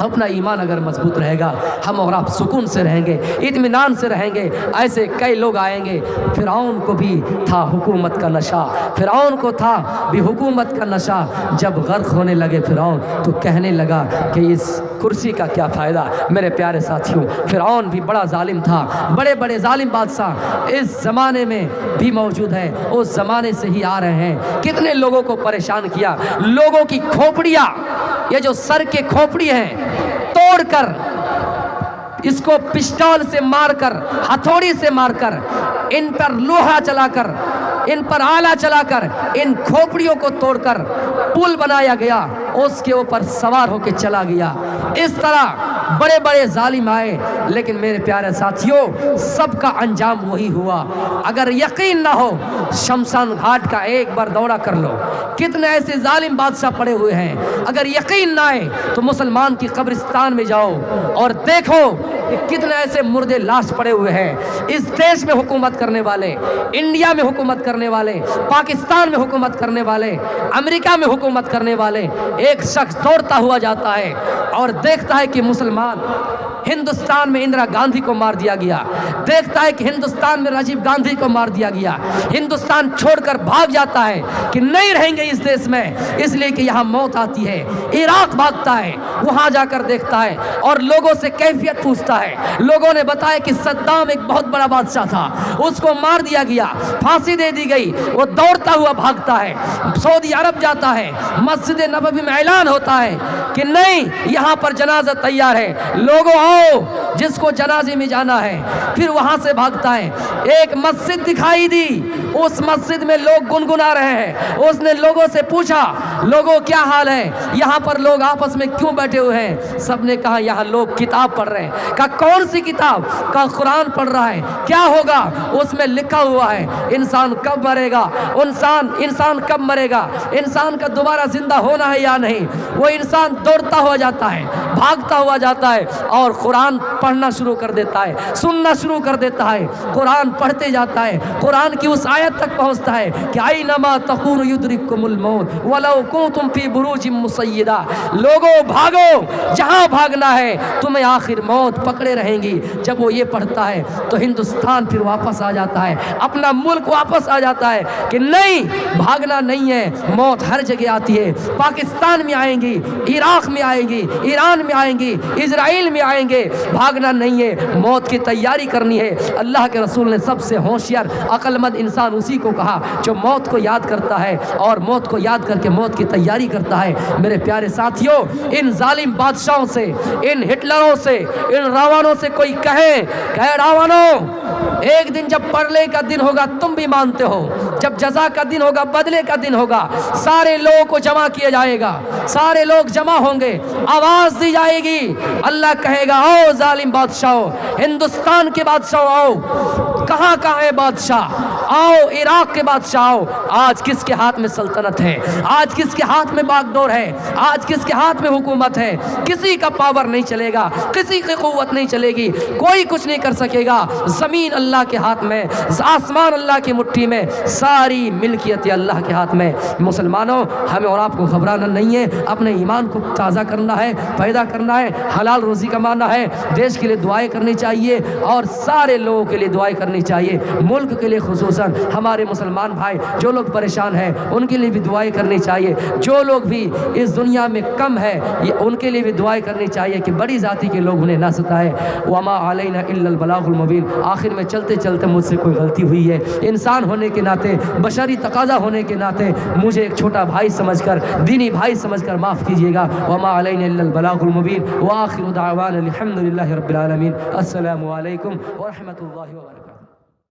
اپنا ایمان اگر مضبوط رہے گا ہم اور آپ سکون سے رہیں گے، اطمینان سے رہیں گے. ایسے کئی لوگ آئیں گے. فرعون کو بھی تھا حکومت کا نشہ، فرعون کو تھا بھی حکومت کا نشہ. جب غرق ہونے لگے فرعون تو کہنے لگا کہ اس کرسی کا کیا فائدہ. میرے پیارے ساتھیوں، فرعون بھی بڑا ظالم تھا. بڑے بڑے ظالم بادشاہ اس زمانے میں بھی موجود ہیں، اس زمانے سے ہی آ رہے ہیں. کتنے لوگوں کو پریشان کیا. لوگوں کی کھوپڑیاں، یہ جو سر کے کھوپڑی ہیں، توڑ کر، اس کو پسٹول سے مار کر، ہتھوڑی سے مار کر، ان پر لوہا چلا کر، ان پر آلہ چلا کر، ان کھوپڑیوں کو توڑ کر پل بنایا گیا، اس کے اوپر سوار ہو کے چلا گیا. اس طرح بڑے بڑے ظالم آئے، لیکن میرے پیارے ساتھیوں سب کا انجام وہی ہوا. اگر یقین نہ ہو شمشان گھاٹ کا ایک بار دورہ کر لو، کتنے ایسے ظالم بادشاہ پڑے ہوئے ہیں. اگر یقین نہ آئے تو مسلمان کی قبرستان میں جاؤ اور دیکھو کہ کتنے ایسے مردے لاش پڑے ہوئے ہیں. اس دیش میں حکومت کرنے والے، انڈیا میں حکومت کرنے والے، پاکستان میں حکومت کرنے والے، امریکہ میں حکومت کرنے والے، ایک شخص دوڑتا ہوا جاتا ہے اور دیکھتا ہے کہ مسلمان ہندوستان میں اندرا گاندھی کو مار دیا گیا، دیکھتا ہے کہ ہندوستان میں راجیو گاندھی کو مار دیا گیا. ہندوستان چھوڑ کر بھاگ جاتا ہے کہ نہیں رہیں گے اس دیش میں، اس لیے کہ یہاں موت آتی ہے. عراق بھاگتا ہے، وہاں جا کر دیکھتا ہے اور لوگوں سے کیفیت پوچھتا ہے. لوگوں نے بتایا کہ صدام ایک بہت بڑا بادشاہ تھا، اس کو مار دیا گیا، پھانسی دے دی گئی. وہ دوڑتا ہوا بھاگتا ہے، سعودی عرب جاتا ہے. مسجد نبوی میں اعلان ہوتا ہے کہ نہیں، یہاں پر جنازہ تیار ہے، لوگوں آؤ جس کو جنازے میں جانا ہے. پھر وہاں سے بھاگتا ہے. ایک مسجد دکھائی دی، اس مسجد میں لوگ گنگنا رہے ہیں. اس نے لوگوں سے پوچھا، لوگوں کیا حال ہے، یہاں پر لوگ آپس میں کیوں بیٹھے ہوئے ہیں؟ سب نے کہا یہاں لوگ کتاب پڑھ رہے ہیں. کہا کون سی کتاب؟ کہا قرآن پڑھ رہا ہے. کیا ہوگا؟ اس میں لکھا ہوا ہے انسان کب مرے گا، انسان کب مرے گا، انسان کا دوبارہ زندہ ہونا ہے یا نہیں. وہ انسان دوڑتا ہوا جاتا ہے، بھاگتا ہوا جاتا ہے اور قرآن پڑھنا شروع کر دیتا ہے، سننا شروع کر دیتا ہے. قرآن پڑھتے جاتا ہے، قرآن کی اس آیت تک پہنچتا ہے کہ اینما تکونوا یدرککم الموت ولو کنتم فی بروج مشیدہ. لوگوں بھاگو، جہاں بھاگنا ہے، تمہیں آخر موت پکڑے رہیں گی. جب وہ یہ پڑھتا ہے تو ہندوستان پھر واپس آ جاتا ہے، اپنا ملک واپس آ جاتا ہے کہ نہیں، بھاگنا نہیں ہے، موت ہر جگہ آتی ہے. پاکستان میں آئیں گی، عراق میں آئیں گی، ایران میں آئیں گی، اسرائیل میں آئیں گے. بھاگنا نہیں ہے، موت کی تیاری کرنی ہے. اللہ کے رسول نے سب سے ہوشیار عقل مند انسان اسی کو کہا جو موت کو یاد کرتا ہے اور موت کو یاد کر کے موت کی تیاری کرتا ہے. میرے پیارے ساتھیوں، ان ظالم بادشاہوں سے، ان ہٹلروں سے، ان راونوں سے کوئی کہے راونوں، ایک دن جب پرلے کا دن ہوگا، تم بھی مانتے ہو، جب جزا کا دن ہوگا، بدلے کا دن ہوگا، سارے لوگوں کو جمع کیا جائے گا، سارے لوگ جمع ہوں گے، آواز دی جائے گی. اللہ کہے گا آؤ ظالم بادشاہوں، ہندوستان کے بادشاہوں آؤ. کہاں ہے بادشاہ؟ آؤ عراق کے بادشاہ آؤ. آج کس کے ہاتھ میں سلطنت ہے؟ آج کس کے ہاتھ میں باغ ڈور ہے؟ آج کس کے ہاتھ میں حکومت ہے؟ کسی کا پاور نہیں چلے گا، کسی کی قوت نہیں چلے گی، کوئی کچھ نہیں کر سکے گا. زمین اللہ کے ہاتھ میں، آسمان اللہ کی مٹھی میں، ساری ملکیت اللہ کے ہاتھ میں. مسلمانوں، ہمیں اور آپ کو گھبرانا نہیں ہے، اپنے ایمان کو تازہ کرنا ہے، پیدا کرنا ہے، حلال روزی کمانا ہے. دیش کے لیے دعائیں کرنی چاہیے اور سارے لوگوں کے لیے دعائیں کرنی چاہیے. ملک کے لیے خصوصاً ہمارے مسلمان بھائی جو لوگ پریشان ہیں ان کے لیے بھی دعائیں کرنی چاہیے. جو لوگ بھی اس دنیا میں کم ہے ان کے لیے بھی دعائیں کرنی چاہیے کہ بڑی ذاتی کے لوگ انہیں نہ ستائے. وما علینا الا البلاغ المبین. آخر میں چلتے چلتے مجھ سے کوئی غلطی ہوئی ہے، انسان ہونے کے ناطے، بشری تقاضا ہونے کے ناطے مجھے ایک چھوٹا بھائی سمجھ کر، دینی بھائی سمجھ کر معاف کیجیے گا. وما علینا الا البلاغ المبین. وآخر دعوانا الحمد للہ رب العالمین. السلام علیکم ورحمۃ اللہ وبرکاتہ.